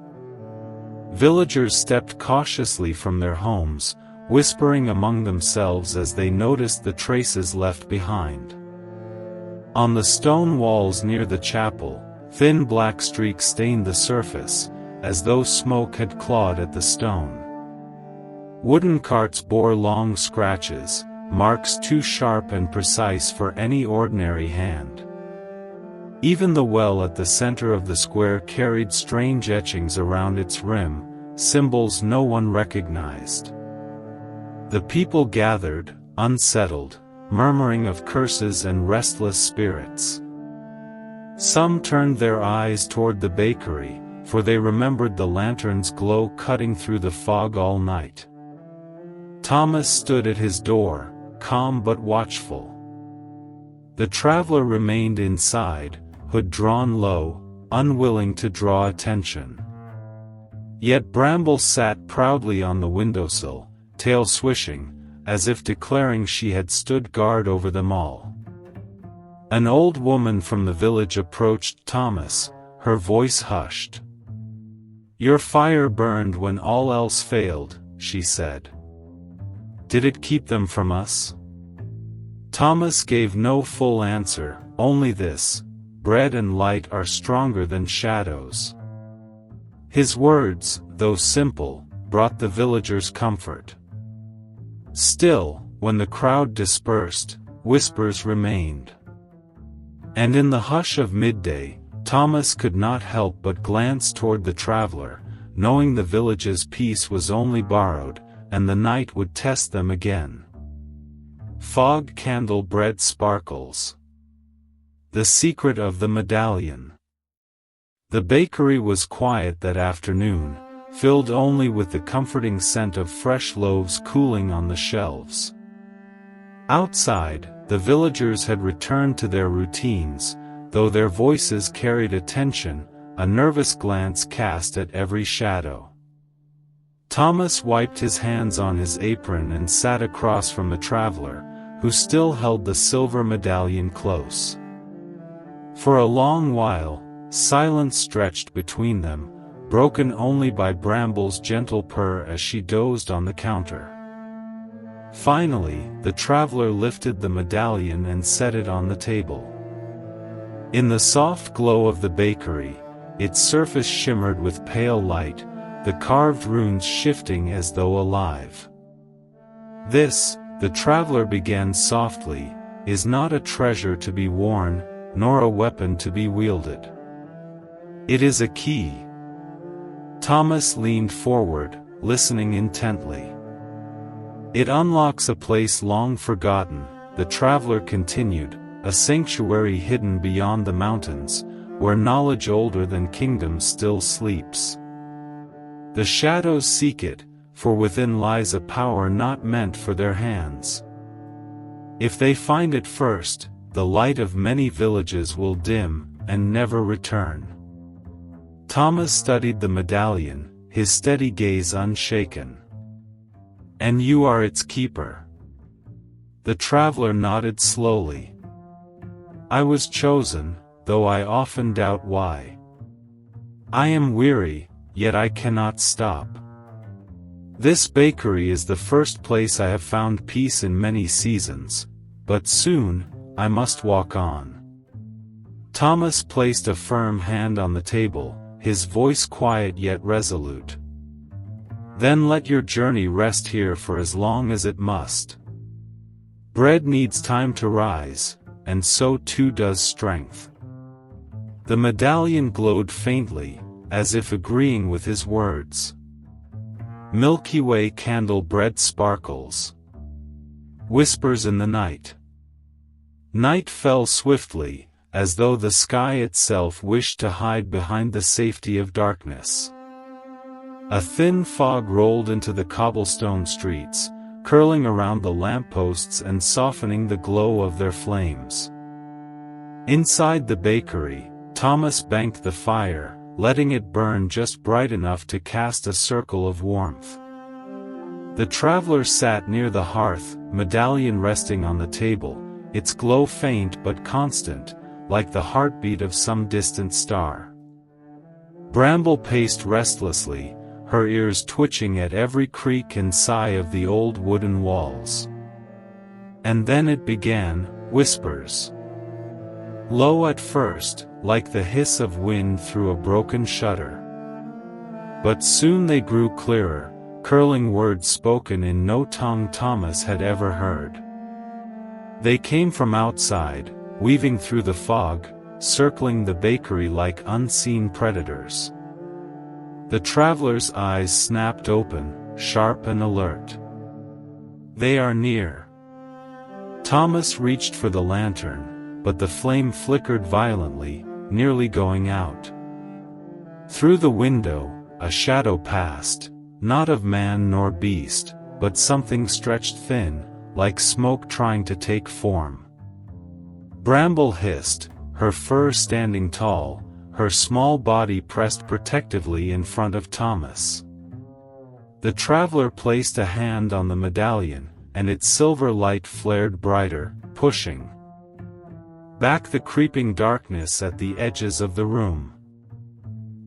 Villagers stepped cautiously from their homes, whispering among themselves as they noticed the traces left behind. On the stone walls near the chapel, thin black streaks stained the surface, as though smoke had clawed at the stone. Wooden carts bore long scratches, marks too sharp and precise for any ordinary hand. Even the well at the center of the square carried strange etchings around its rim, symbols no one recognized. The people gathered, unsettled, murmuring of curses and restless spirits. Some turned their eyes toward the bakery, for they remembered the lantern's glow cutting through the fog all night. Thomas stood at his door, calm but watchful. The traveler remained inside, hood drawn low, unwilling to draw attention. Yet Bramble sat proudly on the windowsill, tail swishing, as if declaring she had stood guard over them all. An old woman from the village approached Thomas, her voice hushed. "Your fire burned when all else failed," she said. "Did it keep them from us?" Thomas gave no full answer, only this: "Bread and light are stronger than shadows." His words, though simple, brought the villagers comfort. Still, when the crowd dispersed, whispers remained. And in the hush of midday, Thomas could not help but glance toward the traveler, knowing the village's peace was only borrowed, and the night would test them again. Fog candle bread sparkles. The secret of the medallion. The bakery was quiet that afternoon, filled only with the comforting scent of fresh loaves cooling on the shelves. Outside, the villagers had returned to their routines, though their voices carried attention, a nervous glance cast at every shadow. Thomas wiped his hands on his apron and sat across from the traveler, who still held the silver medallion close. For a long while, silence stretched between them, broken only by Bramble's gentle purr as she dozed on the counter. Finally, the traveler lifted the medallion and set it on the table. In the soft glow of the bakery, its surface shimmered with pale light, the carved runes shifting as though alive. "This," the traveler began softly, "is not a treasure to be worn, nor a weapon to be wielded. It is a key." Thomas leaned forward, listening intently. "It unlocks a place long forgotten," the traveler continued, "a sanctuary hidden beyond the mountains, where knowledge older than kingdoms still sleeps. The shadows seek it, for within lies a power not meant for their hands. If they find it first, the light of many villages will dim, and never return." Thomas studied the medallion, his steady gaze unshaken. "And you are its keeper?" The traveler nodded slowly. "I was chosen, though I often doubt why. I am weary, yet I cannot stop. This bakery is the first place I have found peace in many seasons, but soon, I must walk on." Thomas placed a firm hand on the table, his voice quiet yet resolute. "Then let your journey rest here for as long as it must. Bread needs time to rise, and so too does strength." The medallion glowed faintly, as if agreeing with his words. Milky Way candle bread sparkles. Whispers in the night. Night fell swiftly, as though the sky itself wished to hide behind the safety of darkness. A thin fog rolled into the cobblestone streets, curling around the lampposts and softening the glow of their flames. Inside the bakery, Thomas banked the fire, letting it burn just bright enough to cast a circle of warmth. The traveler sat near the hearth, medallion resting on the table, its glow faint but constant, like the heartbeat of some distant star. Bramble paced restlessly, her ears twitching at every creak and sigh of the old wooden walls. And then it began, whispers. Low at first, like the hiss of wind through a broken shutter. But soon they grew clearer, curling words spoken in no tongue Thomas had ever heard. They came from outside, weaving through the fog, circling the bakery like unseen predators. The traveler's eyes snapped open, sharp and alert. "They are near." Thomas reached for the lantern, but the flame flickered violently, nearly going out. Through the window, a shadow passed, not of man nor beast, but something stretched thin, like smoke trying to take form. Bramble hissed, her fur standing tall, her small body pressed protectively in front of Thomas. The traveler placed a hand on the medallion, and its silver light flared brighter, pushing back the creeping darkness at the edges of the room.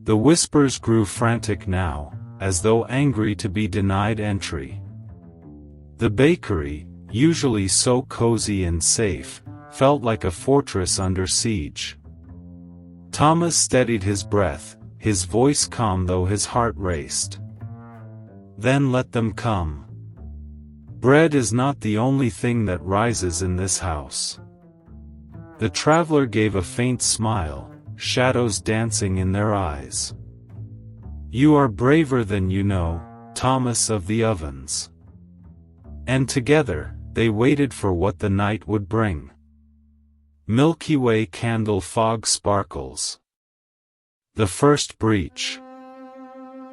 The whispers grew frantic now, as though angry to be denied entry. The bakery, usually so cozy and safe, felt like a fortress under siege. Thomas steadied his breath, his voice calm though his heart raced. "Then let them come. Bread is not the only thing that rises in this house." The traveler gave a faint smile, shadows dancing in their eyes. "You are braver than you know, Thomas of the Ovens." And together, they waited for what the night would bring. Milky Way candle fog sparkles. The first breach.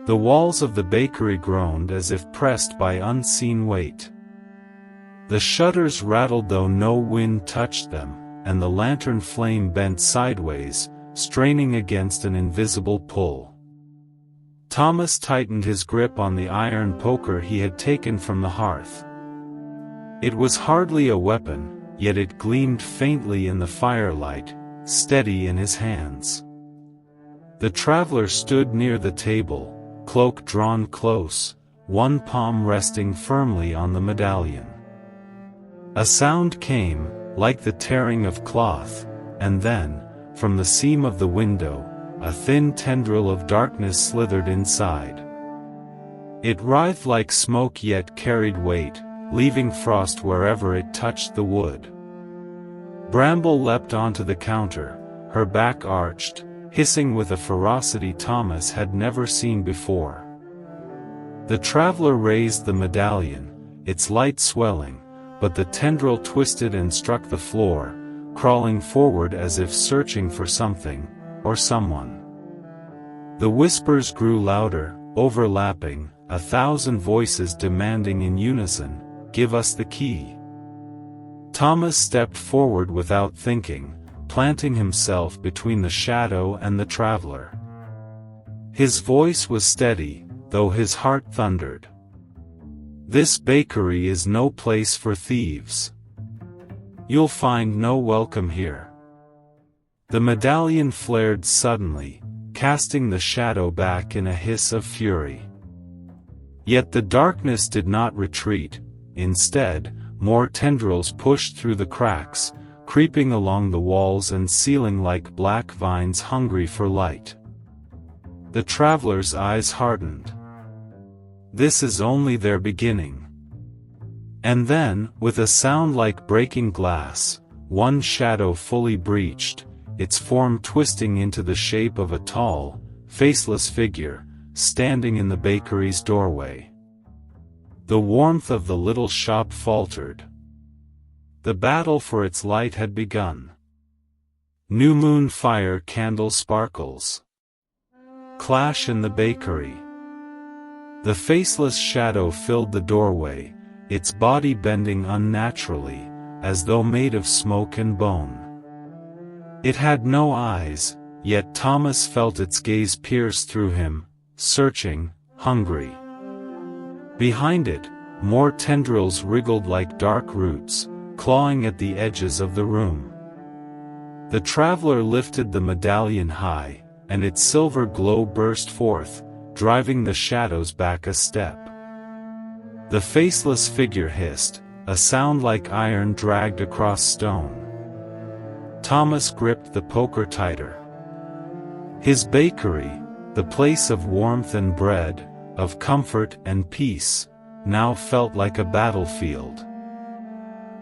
The walls of the bakery groaned as if pressed by unseen weight. The shutters rattled though no wind touched them, and the lantern flame bent sideways, straining against an invisible pull. Thomas tightened his grip on the iron poker he had taken from the hearth. It was hardly a weapon, yet it gleamed faintly in the firelight, steady in his hands. The traveler stood near the table, cloak drawn close, one palm resting firmly on the medallion. A sound came, like the tearing of cloth, and then, from the seam of the window, a thin tendril of darkness slithered inside. It writhed like smoke yet carried weight, leaving frost wherever it touched the wood. Bramble leapt onto the counter, her back arched, hissing with a ferocity Thomas had never seen before. The traveler raised the medallion, its light swelling, but the tendril twisted and struck the floor, crawling forward as if searching for something, or someone. The whispers grew louder, overlapping, 1,000 voices demanding in unison, "Give us the key." Thomas stepped forward without thinking, planting himself between the shadow and the traveler. His voice was steady, though his heart thundered. "This bakery is no place for thieves. You'll find no welcome here." The medallion flared suddenly, casting the shadow back in a hiss of fury. Yet the darkness did not retreat. Instead, more tendrils pushed through the cracks, creeping along the walls and ceiling like black vines hungry for light. The traveler's eyes hardened. This is only their beginning. And then, with a sound like breaking glass, one shadow fully breached, its form twisting into the shape of a tall, faceless figure, standing in the bakery's doorway. The warmth of the little shop faltered. The battle for its light had begun. New moon fire candle sparkles clash in the bakery. The faceless shadow filled the doorway, its body bending unnaturally, as though made of smoke and bone. It had no eyes, yet Thomas felt its gaze pierce through him, searching, hungry. Behind it, more tendrils wriggled like dark roots, clawing at the edges of the room. The traveler lifted the medallion high, and its silver glow burst forth, driving the shadows back a step. The faceless figure hissed, a sound like iron dragged across stone. Thomas gripped the poker tighter. His bakery, the place of warmth and bread, of comfort and peace, now felt like a battlefield.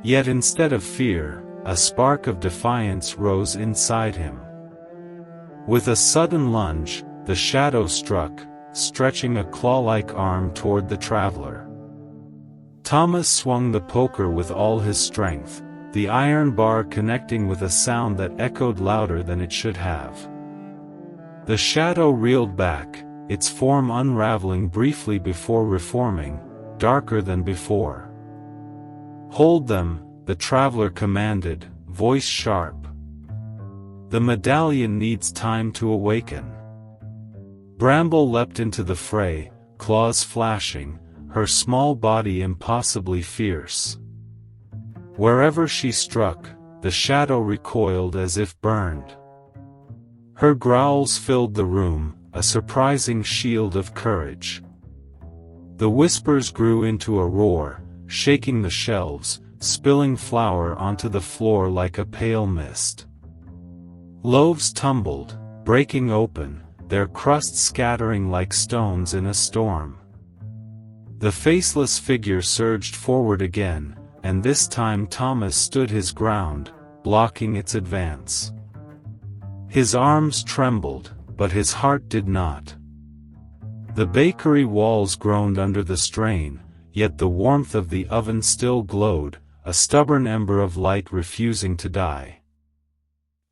Yet instead of fear, a spark of defiance rose inside him. With a sudden lunge, the shadow struck, stretching a claw-like arm toward the traveler. Thomas swung the poker with all his strength, the iron bar connecting with a sound that echoed louder than it should have. The shadow reeled back, its form unraveling briefly before reforming, darker than before. "Hold them," the traveler commanded, voice sharp. "The medallion needs time to awaken." Bramble leapt into the fray, claws flashing, her small body impossibly fierce. Wherever she struck, the shadow recoiled as if burned. Her growls filled the room, a surprising shield of courage. The whispers grew into a roar, shaking the shelves, spilling flour onto the floor like a pale mist. Loaves tumbled, breaking open, their crusts scattering like stones in a storm. The faceless figure surged forward again, and this time Thomas stood his ground, blocking its advance. His arms trembled, but his heart did not. The bakery walls groaned under the strain, yet the warmth of the oven still glowed, a stubborn ember of light refusing to die.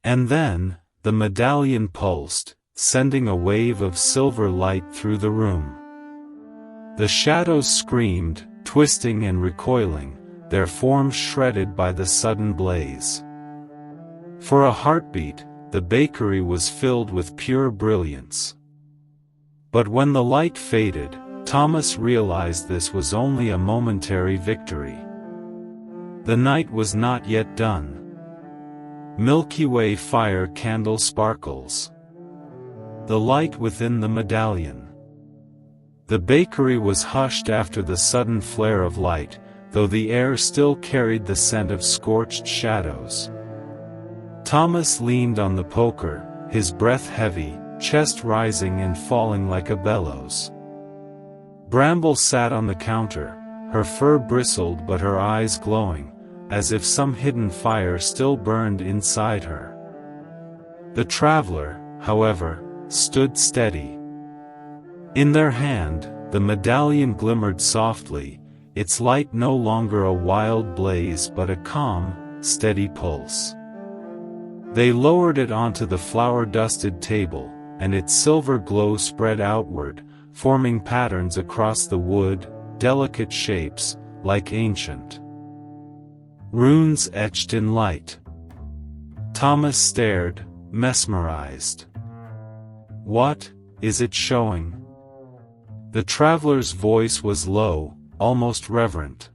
And then, the medallion pulsed, sending a wave of silver light through the room. The shadows screamed, twisting and recoiling, their forms shredded by the sudden blaze. For a heartbeat, the bakery was filled with pure brilliance. But when the light faded, Thomas realized this was only a momentary victory. The night was not yet done. Milky Way fire candle sparkles. The light within the medallion. The bakery was hushed after the sudden flare of light, though the air still carried the scent of scorched shadows. Thomas leaned on the poker, his breath heavy, chest rising and falling like a bellows. Bramble sat on the counter, her fur bristled but her eyes glowing, as if some hidden fire still burned inside her. The traveler, however, stood steady. In their hand, the medallion glimmered softly, its light no longer a wild blaze but a calm, steady pulse. They lowered it onto the flour-dusted table, and its silver glow spread outward, forming patterns across the wood, delicate shapes, like ancient runes etched in light. Thomas stared, mesmerized. "What is it showing?" The traveler's voice was low, almost reverent.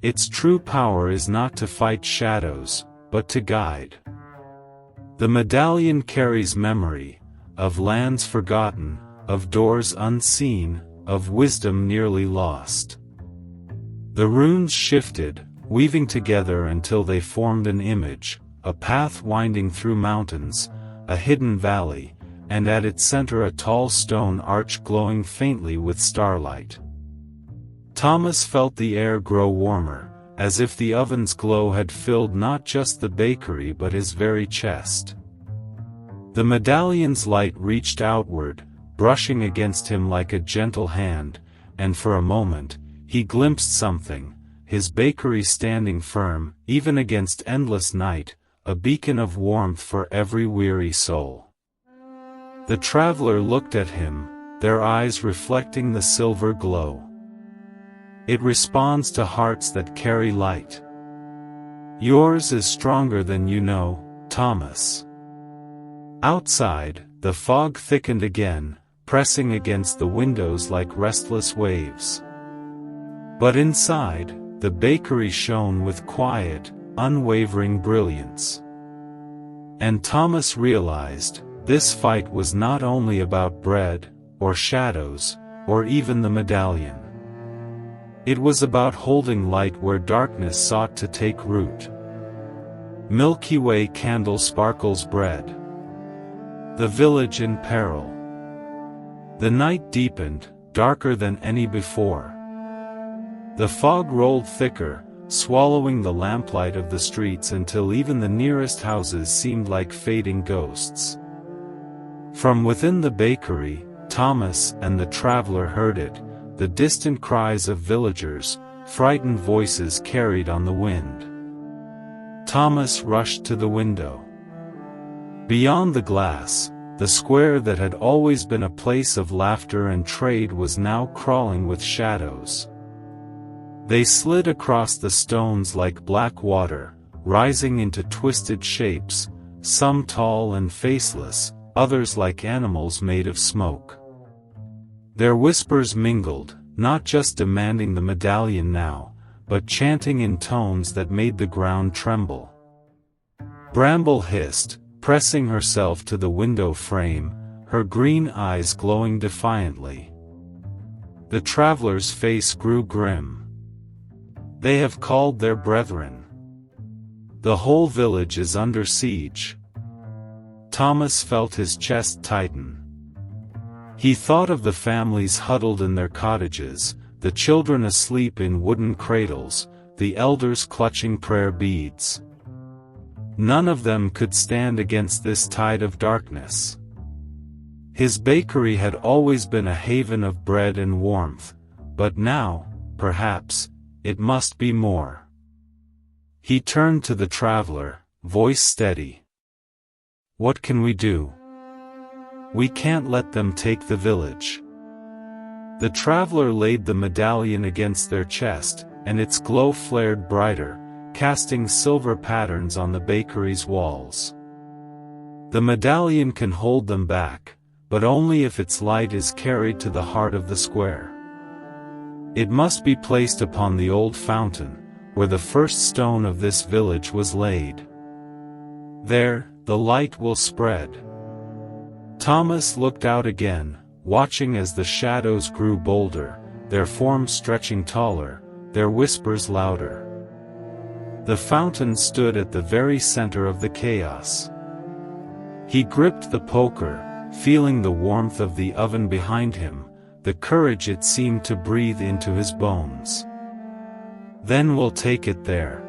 "Its true power is not to fight shadows, but to guide. The medallion carries memory, of lands forgotten, of doors unseen, of wisdom nearly lost." The runes shifted, weaving together until they formed an image, a path winding through mountains, a hidden valley, and at its center a tall stone arch glowing faintly with starlight. Thomas felt the air grow warmer, as if the oven's glow had filled not just the bakery but his very chest. The medallion's light reached outward, brushing against him like a gentle hand, and for a moment, he glimpsed something, his bakery standing firm, even against endless night, a beacon of warmth for every weary soul. The traveler looked at him, their eyes reflecting the silver glow. It responds to hearts that carry light. Yours is stronger than you know, Thomas. Outside, the fog thickened again, pressing against the windows like restless waves. But inside, the bakery shone with quiet, unwavering brilliance. And Thomas realized, this fight was not only about bread, or shadows, or even the medallion. It was about holding light where darkness sought to take root. Milky Way candle sparkles bread. The village in peril. The night deepened, darker than any before. The fog rolled thicker, swallowing the lamplight of the streets until even the nearest houses seemed like fading ghosts. From within the bakery, Thomas and the traveler heard it, the distant cries of villagers, frightened voices carried on the wind. Thomas rushed to the window. Beyond the glass, the square that had always been a place of laughter and trade was now crawling with shadows. They slid across the stones like black water, rising into twisted shapes, some tall and faceless, others like animals made of smoke. Their whispers mingled, not just demanding the medallion now, but chanting in tones that made the ground tremble. Bramble hissed, pressing herself to the window frame, her green eyes glowing defiantly. The traveler's face grew grim. They have called their brethren. The whole village is under siege. Thomas felt his chest tighten. He thought of the families huddled in their cottages, the children asleep in wooden cradles, the elders clutching prayer beads. None of them could stand against this tide of darkness. His bakery had always been a haven of bread and warmth, but now, perhaps, it must be more. He turned to the traveler, voice steady. "What can we do? We can't let them take the village." The traveler laid the medallion against their chest, and its glow flared brighter, casting silver patterns on the bakery's walls. The medallion can hold them back, but only if its light is carried to the heart of the square. It must be placed upon the old fountain, where the first stone of this village was laid. There, the light will spread. Thomas looked out again, watching as the shadows grew bolder, their forms stretching taller, their whispers louder. The fountain stood at the very center of the chaos. He gripped the poker, feeling the warmth of the oven behind him, the courage it seemed to breathe into his bones. "Then we'll take it there."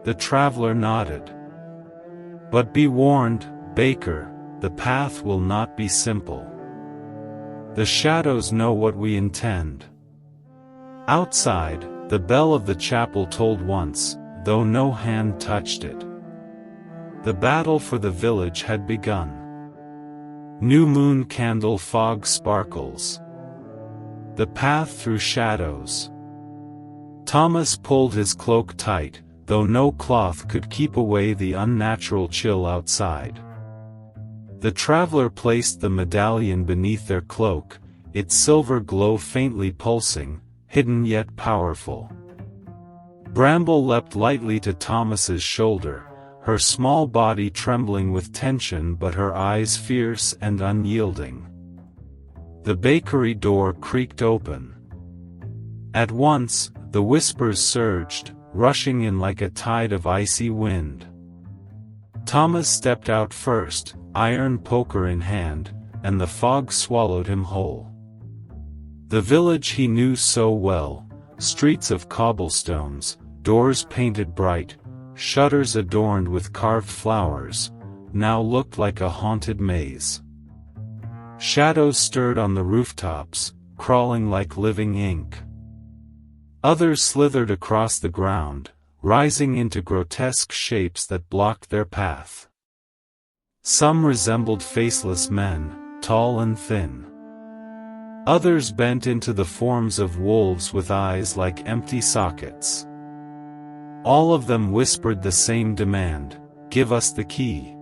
The traveler nodded. "But be warned, Baker, the path will not be simple. The shadows know what we intend." Outside, the bell of the chapel tolled once, though no hand touched it. The battle for the village had begun. New moon candle fog sparkles. The path through shadows. Thomas pulled his cloak tight, though no cloth could keep away the unnatural chill outside. The traveler placed the medallion beneath their cloak, its silver glow faintly pulsing, hidden yet powerful. Bramble leapt lightly to Thomas's shoulder, her small body trembling with tension but her eyes fierce and unyielding. The bakery door creaked open. At once, the whispers surged, rushing in like a tide of icy wind. Thomas stepped out first, iron poker in hand, and the fog swallowed him whole. The village he knew so well, streets of cobblestones, doors painted bright, shutters adorned with carved flowers, now looked like a haunted maze. Shadows stirred on the rooftops, crawling like living ink. Others slithered across the ground, rising into grotesque shapes that blocked their path. Some resembled faceless men, tall and thin. Others bent into the forms of wolves with eyes like empty sockets. All of them whispered the same demand: "Give us the key."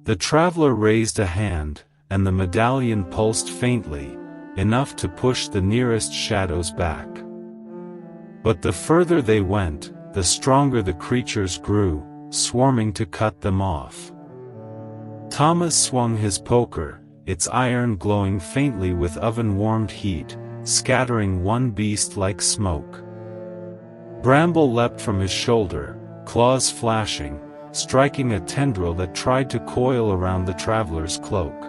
The traveler raised a hand, and the medallion pulsed faintly, enough to push the nearest shadows back. But the further they went, the stronger the creatures grew, swarming to cut them off. Thomas swung his poker, its iron glowing faintly with oven-warmed heat, scattering one beast like smoke. Bramble leapt from his shoulder, claws flashing, striking a tendril that tried to coil around the traveler's cloak.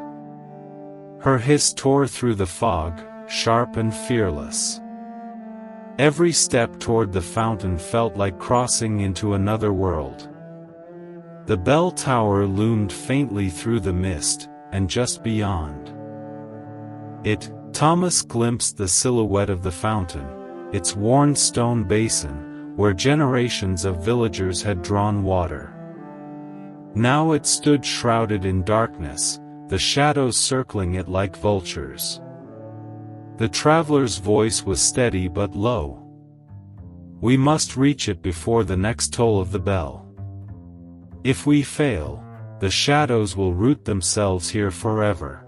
Her hiss tore through the fog, sharp and fearless. Every step toward the fountain felt like crossing into another world. The bell tower loomed faintly through the mist, and just beyond it, Thomas glimpsed the silhouette of the fountain, its worn stone basin, where generations of villagers had drawn water. Now it stood shrouded in darkness, the shadows circling it like vultures. The traveler's voice was steady but low. "We must reach it before the next toll of the bell. If we fail, the shadows will root themselves here forever."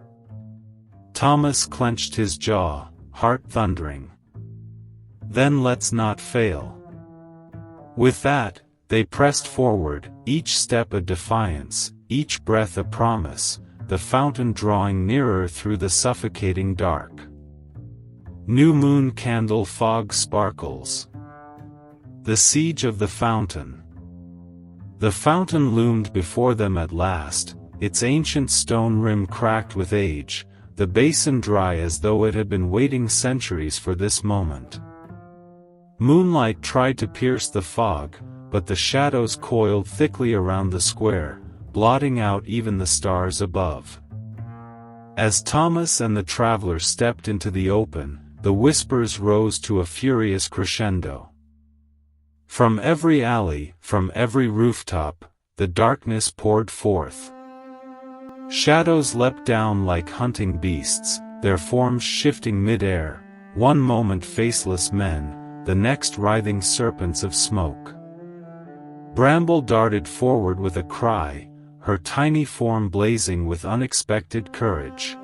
Thomas clenched his jaw, heart thundering. "Then let's not fail." With that, they pressed forward, each step a defiance, each breath a promise, the fountain drawing nearer through the suffocating dark. New moon candle fog sparkles. The siege of the fountain. The fountain loomed before them at last, its ancient stone rim cracked with age, the basin dry as though it had been waiting centuries for this moment. Moonlight tried to pierce the fog, but the shadows coiled thickly around the square, blotting out even the stars above. As Thomas and the traveler stepped into the open, the whispers rose to a furious crescendo. From every alley, from every rooftop, the darkness poured forth. Shadows leapt down like hunting beasts, their forms shifting mid-air, one moment faceless men, the next writhing serpents of smoke. Bramble darted forward with a cry, her tiny form blazing with unexpected courage.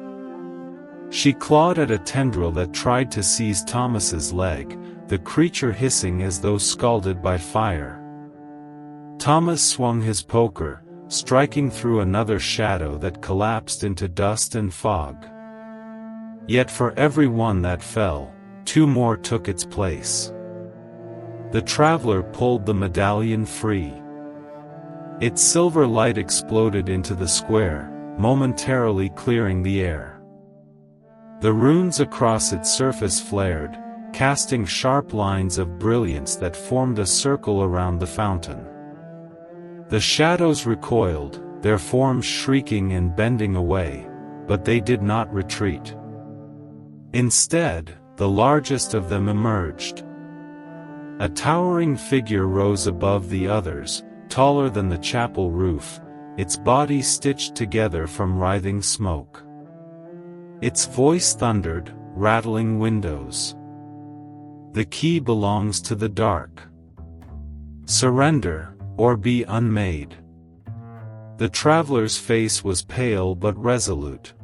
She clawed at a tendril that tried to seize Thomas's leg, the creature hissing as though scalded by fire. Thomas swung his poker, striking through another shadow that collapsed into dust and fog. Yet for every one that fell, 2 more took its place. The traveler pulled the medallion free. Its silver light exploded into the square, momentarily clearing the air. The runes across its surface flared, casting sharp lines of brilliance that formed a circle around the fountain. The shadows recoiled, their forms shrieking and bending away, but they did not retreat. Instead, the largest of them emerged. A towering figure rose above the others, taller than the chapel roof, its body stitched together from writhing smoke. Its voice thundered, rattling windows. The key belongs to the dark. Surrender, or be unmade. The traveler's face was pale but resolute.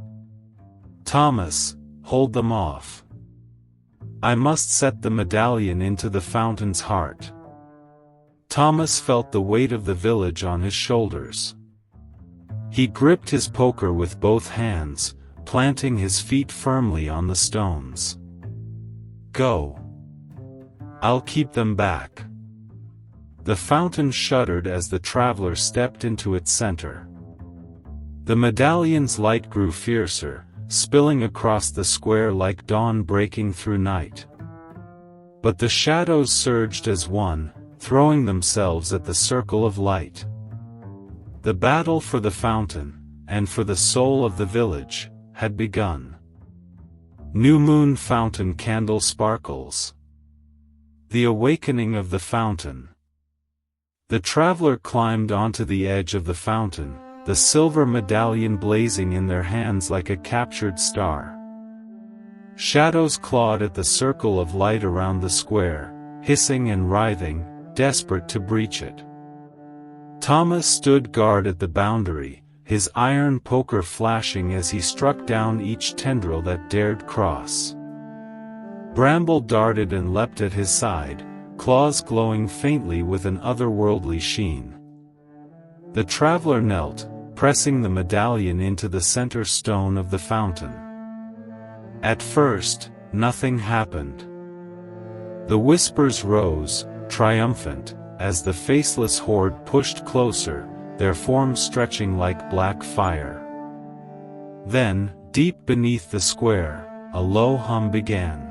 Thomas, hold them off. I must set the medallion into the fountain's heart. Thomas felt the weight of the village on his shoulders. He gripped his poker with both hands, planting his feet firmly on the stones. Go. I'll keep them back. The fountain shuddered as the traveler stepped into its center. The medallion's light grew fiercer, spilling across the square like dawn breaking through night. But the shadows surged as one, throwing themselves at the circle of light. The battle for the fountain, and for the soul of the village, had begun. New moon fountain candle sparkles. The awakening of the fountain. The traveler climbed onto the edge of the fountain, the silver medallion blazing in their hands like a captured star. Shadows clawed at the circle of light around the square, hissing and writhing, desperate to breach it. Thomas stood guard at the boundary, his iron poker flashing as he struck down each tendril that dared cross. Bramble darted and leapt at his side, claws glowing faintly with an otherworldly sheen. The traveler knelt, pressing the medallion into the center stone of the fountain. At first, nothing happened. The whispers rose, triumphant, as the faceless horde pushed closer, their forms stretching like black fire. Then, deep beneath the square, a low hum began.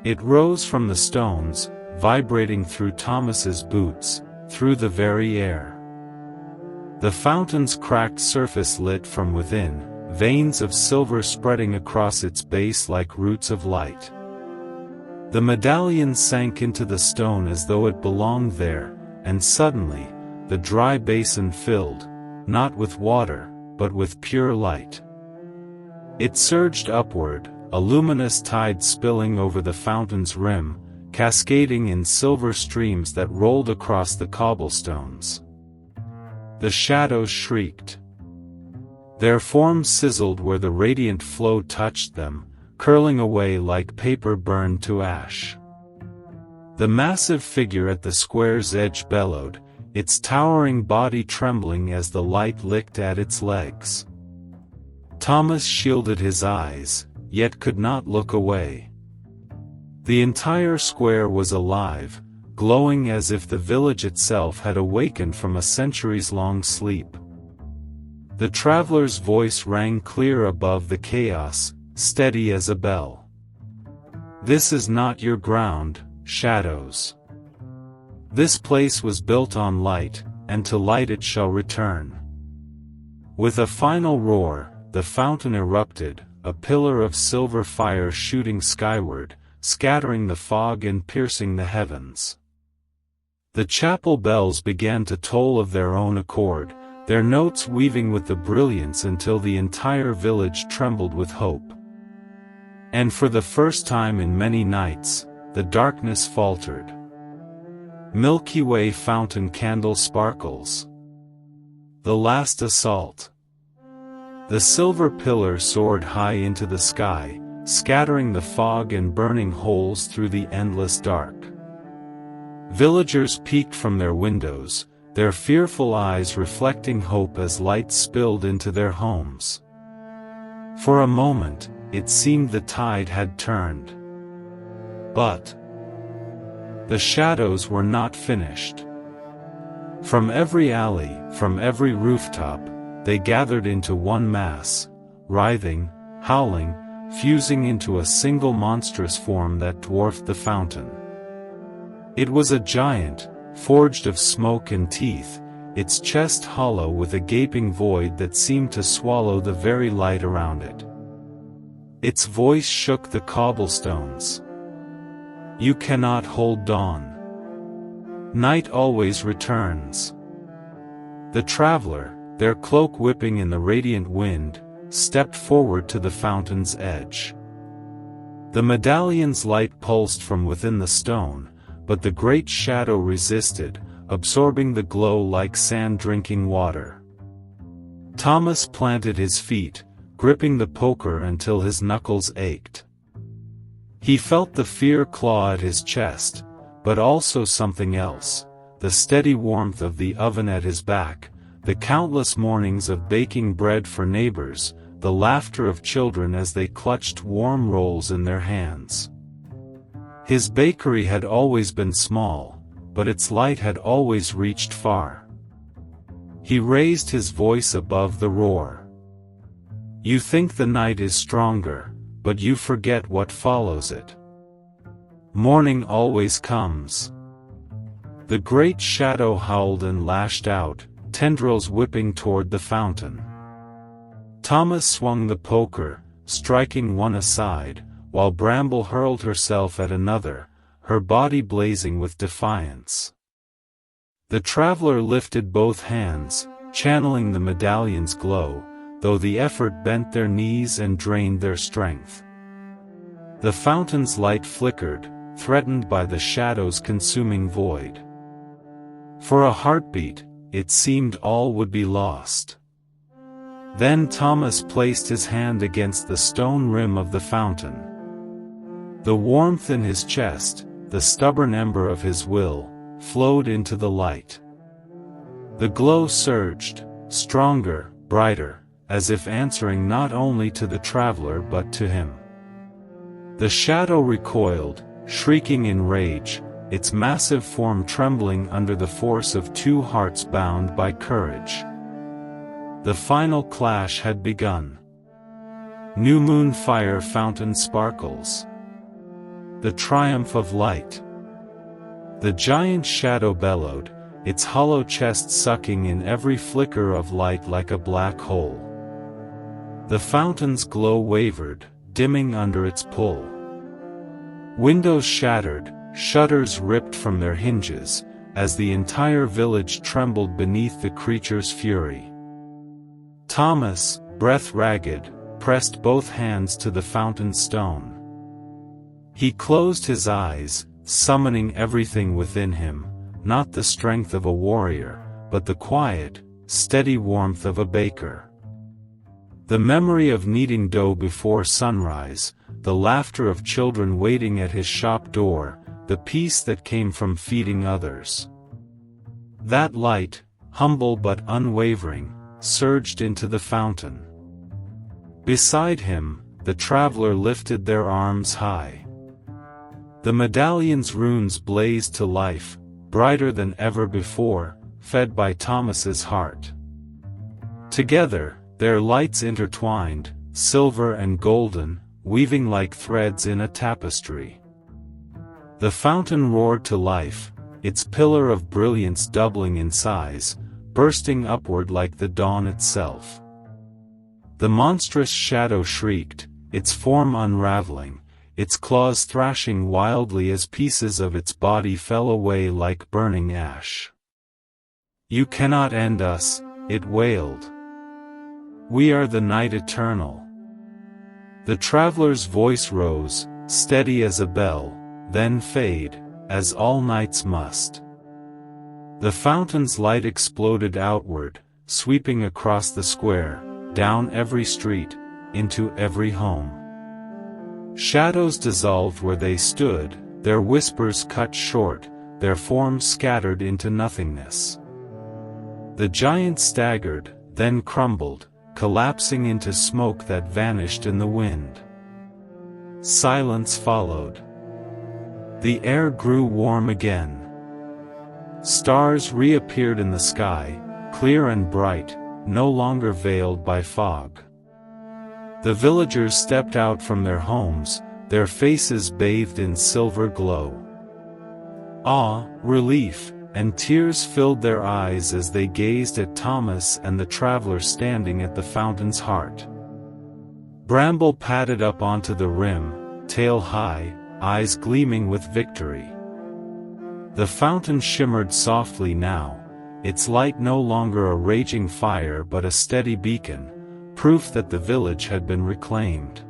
It rose from the stones, vibrating through Thomas's boots, through the very air. The fountain's cracked surface lit from within, veins of silver spreading across its base like roots of light. The medallion sank into the stone as though it belonged there, and suddenly, the dry basin filled, not with water, but with pure light. It surged upward, a luminous tide spilling over the fountain's rim, cascading in silver streams that rolled across the cobblestones. The shadows shrieked. Their forms sizzled where the radiant flow touched them, curling away like paper burned to ash. The massive figure at the square's edge bellowed, its towering body trembling as the light licked at its legs. Thomas shielded his eyes, yet could not look away. The entire square was alive, glowing as if the village itself had awakened from a centuries-long sleep. The traveler's voice rang clear above the chaos, steady as a bell. This is not your ground, shadows. This place was built on light, and to light it shall return. With a final roar, the fountain erupted, a pillar of silver fire shooting skyward, scattering the fog and piercing the heavens. The chapel bells began to toll of their own accord, their notes weaving with the brilliance until the entire village trembled with hope. And for the first time in many nights, the darkness faltered. Milky Way fountain candle sparkles. The last assault. The silver pillar soared high into the sky, scattering the fog and burning holes through the endless dark. Villagers peeked from their windows, their fearful eyes reflecting hope as light spilled into their homes. For a moment, it seemed the tide had turned. But the shadows were not finished. From every alley, from every rooftop, they gathered into one mass, writhing, howling, fusing into a single monstrous form that dwarfed the fountain. It was a giant, forged of smoke and teeth, its chest hollow with a gaping void that seemed to swallow the very light around it. Its voice shook the cobblestones. You cannot hold dawn. Night always returns. The traveler, their cloak whipping in the radiant wind, stepped forward to the fountain's edge. The medallion's light pulsed from within the stone, but the great shadow resisted, absorbing the glow like sand drinking water. Thomas planted his feet, gripping the poker until his knuckles ached. He felt the fear claw at his chest, but also something else, the steady warmth of the oven at his back, the countless mornings of baking bread for neighbors, the laughter of children as they clutched warm rolls in their hands. His bakery had always been small, but its light had always reached far. He raised his voice above the roar. You think the night is stronger, but you forget what follows it. Morning always comes. The great shadow howled and lashed out, tendrils whipping toward the fountain. Thomas swung the poker, striking one aside, while Bramble hurled herself at another, her body blazing with defiance. The traveler lifted both hands, channeling the medallion's glow, though the effort bent their knees and drained their strength. The fountain's light flickered, threatened by the shadow's consuming void. For a heartbeat, it seemed all would be lost. Then Thomas placed his hand against the stone rim of the fountain. The warmth in his chest, the stubborn ember of his will, flowed into the light. The glow surged, stronger, brighter, as if answering not only to the traveler but to him. The shadow recoiled, shrieking in rage, its massive form trembling under the force of two hearts bound by courage. The final clash had begun. New moon fire fountain sparkles. The triumph of light. The giant shadow bellowed, its hollow chest sucking in every flicker of light like a black hole. The fountain's glow wavered, dimming under its pull. Windows shattered, shutters ripped from their hinges, as the entire village trembled beneath the creature's fury. Thomas, breath ragged, pressed both hands to the fountain stone. He closed his eyes, summoning everything within him, not the strength of a warrior, but the quiet, steady warmth of a baker. The memory of kneading dough before sunrise, the laughter of children waiting at his shop door, the peace that came from feeding others. That light, humble but unwavering, surged into the fountain. Beside him, the traveler lifted their arms high. The medallion's runes blazed to life, brighter than ever before, fed by Thomas's heart. Together, their lights intertwined, silver and golden, weaving like threads in a tapestry. The fountain roared to life, its pillar of brilliance doubling in size, bursting upward like the dawn itself. The monstrous shadow shrieked, its form unraveling, its claws thrashing wildly as pieces of its body fell away like burning ash. You cannot end us, it wailed. We are the night eternal. The traveler's voice rose, steady as a bell, then fade, as all nights must. The fountain's light exploded outward, sweeping across the square, down every street, into every home. Shadows dissolved where they stood, their whispers cut short, their forms scattered into nothingness. The giant staggered, then crumbled, collapsing into smoke that vanished in the wind. Silence followed. The air grew warm again. Stars reappeared in the sky, clear and bright, no longer veiled by fog. The villagers stepped out from their homes, their faces bathed in silver glow. Awe, relief, and tears filled their eyes as they gazed at Thomas and the traveler standing at the fountain's heart. Bramble padded up onto the rim, tail high, eyes gleaming with victory. The fountain shimmered softly now, its light no longer a raging fire but a steady beacon, proof that the village had been reclaimed.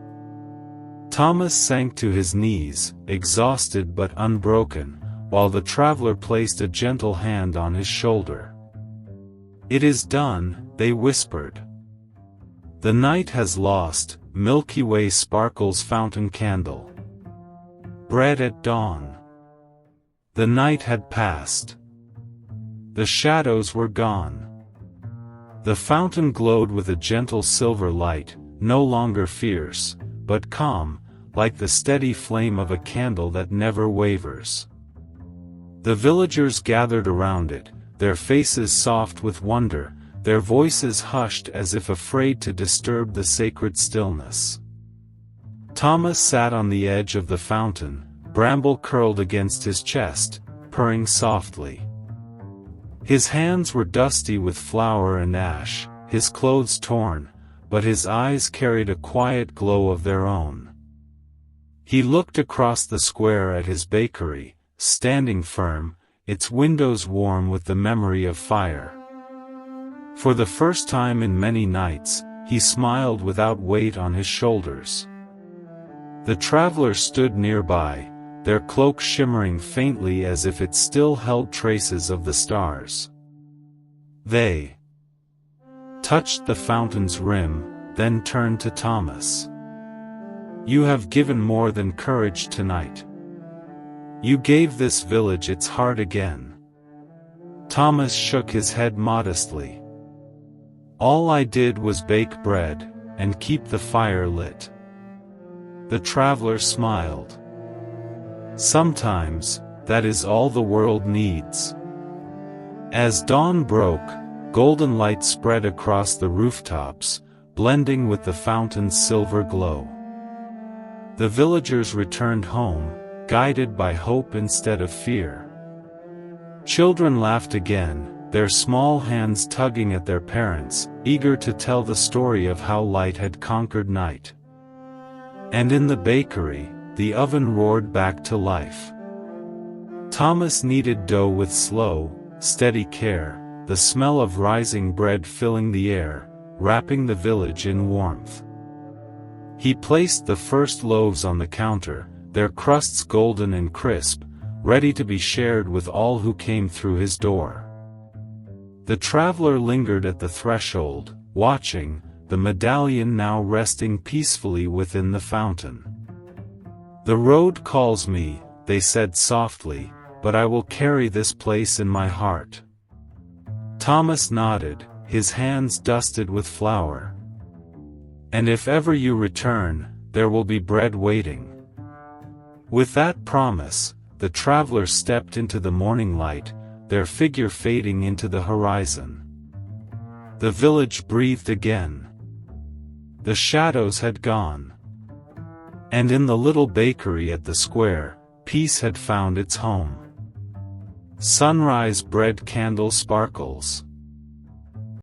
Thomas sank to his knees, exhausted but unbroken, while the traveler placed a gentle hand on his shoulder. "It is done," they whispered. "The night has lost, Milky Way sparkles fountain candle. Bread at dawn." The night had passed. The shadows were gone. The fountain glowed with a gentle silver light, no longer fierce, but calm, like the steady flame of a candle that never wavers. The villagers gathered around it, their faces soft with wonder, their voices hushed as if afraid to disturb the sacred stillness. Thomas sat on the edge of the fountain, Bramble curled against his chest, purring softly. His hands were dusty with flour and ash, his clothes torn, but his eyes carried a quiet glow of their own. He looked across the square at his bakery, standing firm, its windows warm with the memory of fire. For the first time in many nights, he smiled without weight on his shoulders. The travelers stood nearby, their cloaks shimmering faintly as if it still held traces of the stars. They touched the fountain's rim, then turned to Thomas. "You have given more than courage tonight. You gave this village its heart again." Thomas shook his head modestly. "All I did was bake bread, and keep the fire lit." The traveler smiled. "Sometimes, that is all the world needs." As dawn broke, golden light spread across the rooftops, blending with the fountain's silver glow. The villagers returned home, guided by hope instead of fear. Children laughed again, their small hands tugging at their parents, eager to tell the story of how light had conquered night. And in the bakery, the oven roared back to life. Thomas kneaded dough with slow, steady care, the smell of rising bread filling the air, wrapping the village in warmth. He placed the first loaves on the counter, their crusts golden and crisp, ready to be shared with all who came through his door. The traveler lingered at the threshold, watching, the medallion now resting peacefully within the fountain. "The road calls me," they said softly, "but I will carry this place in my heart." Thomas nodded, his hands dusted with flour. "And if ever you return, there will be bread waiting." With that promise, the traveler stepped into the morning light, their figure fading into the horizon. The village breathed again. The shadows had gone. And in the little bakery at the square, peace had found its home. Sunrise bread candle sparkles.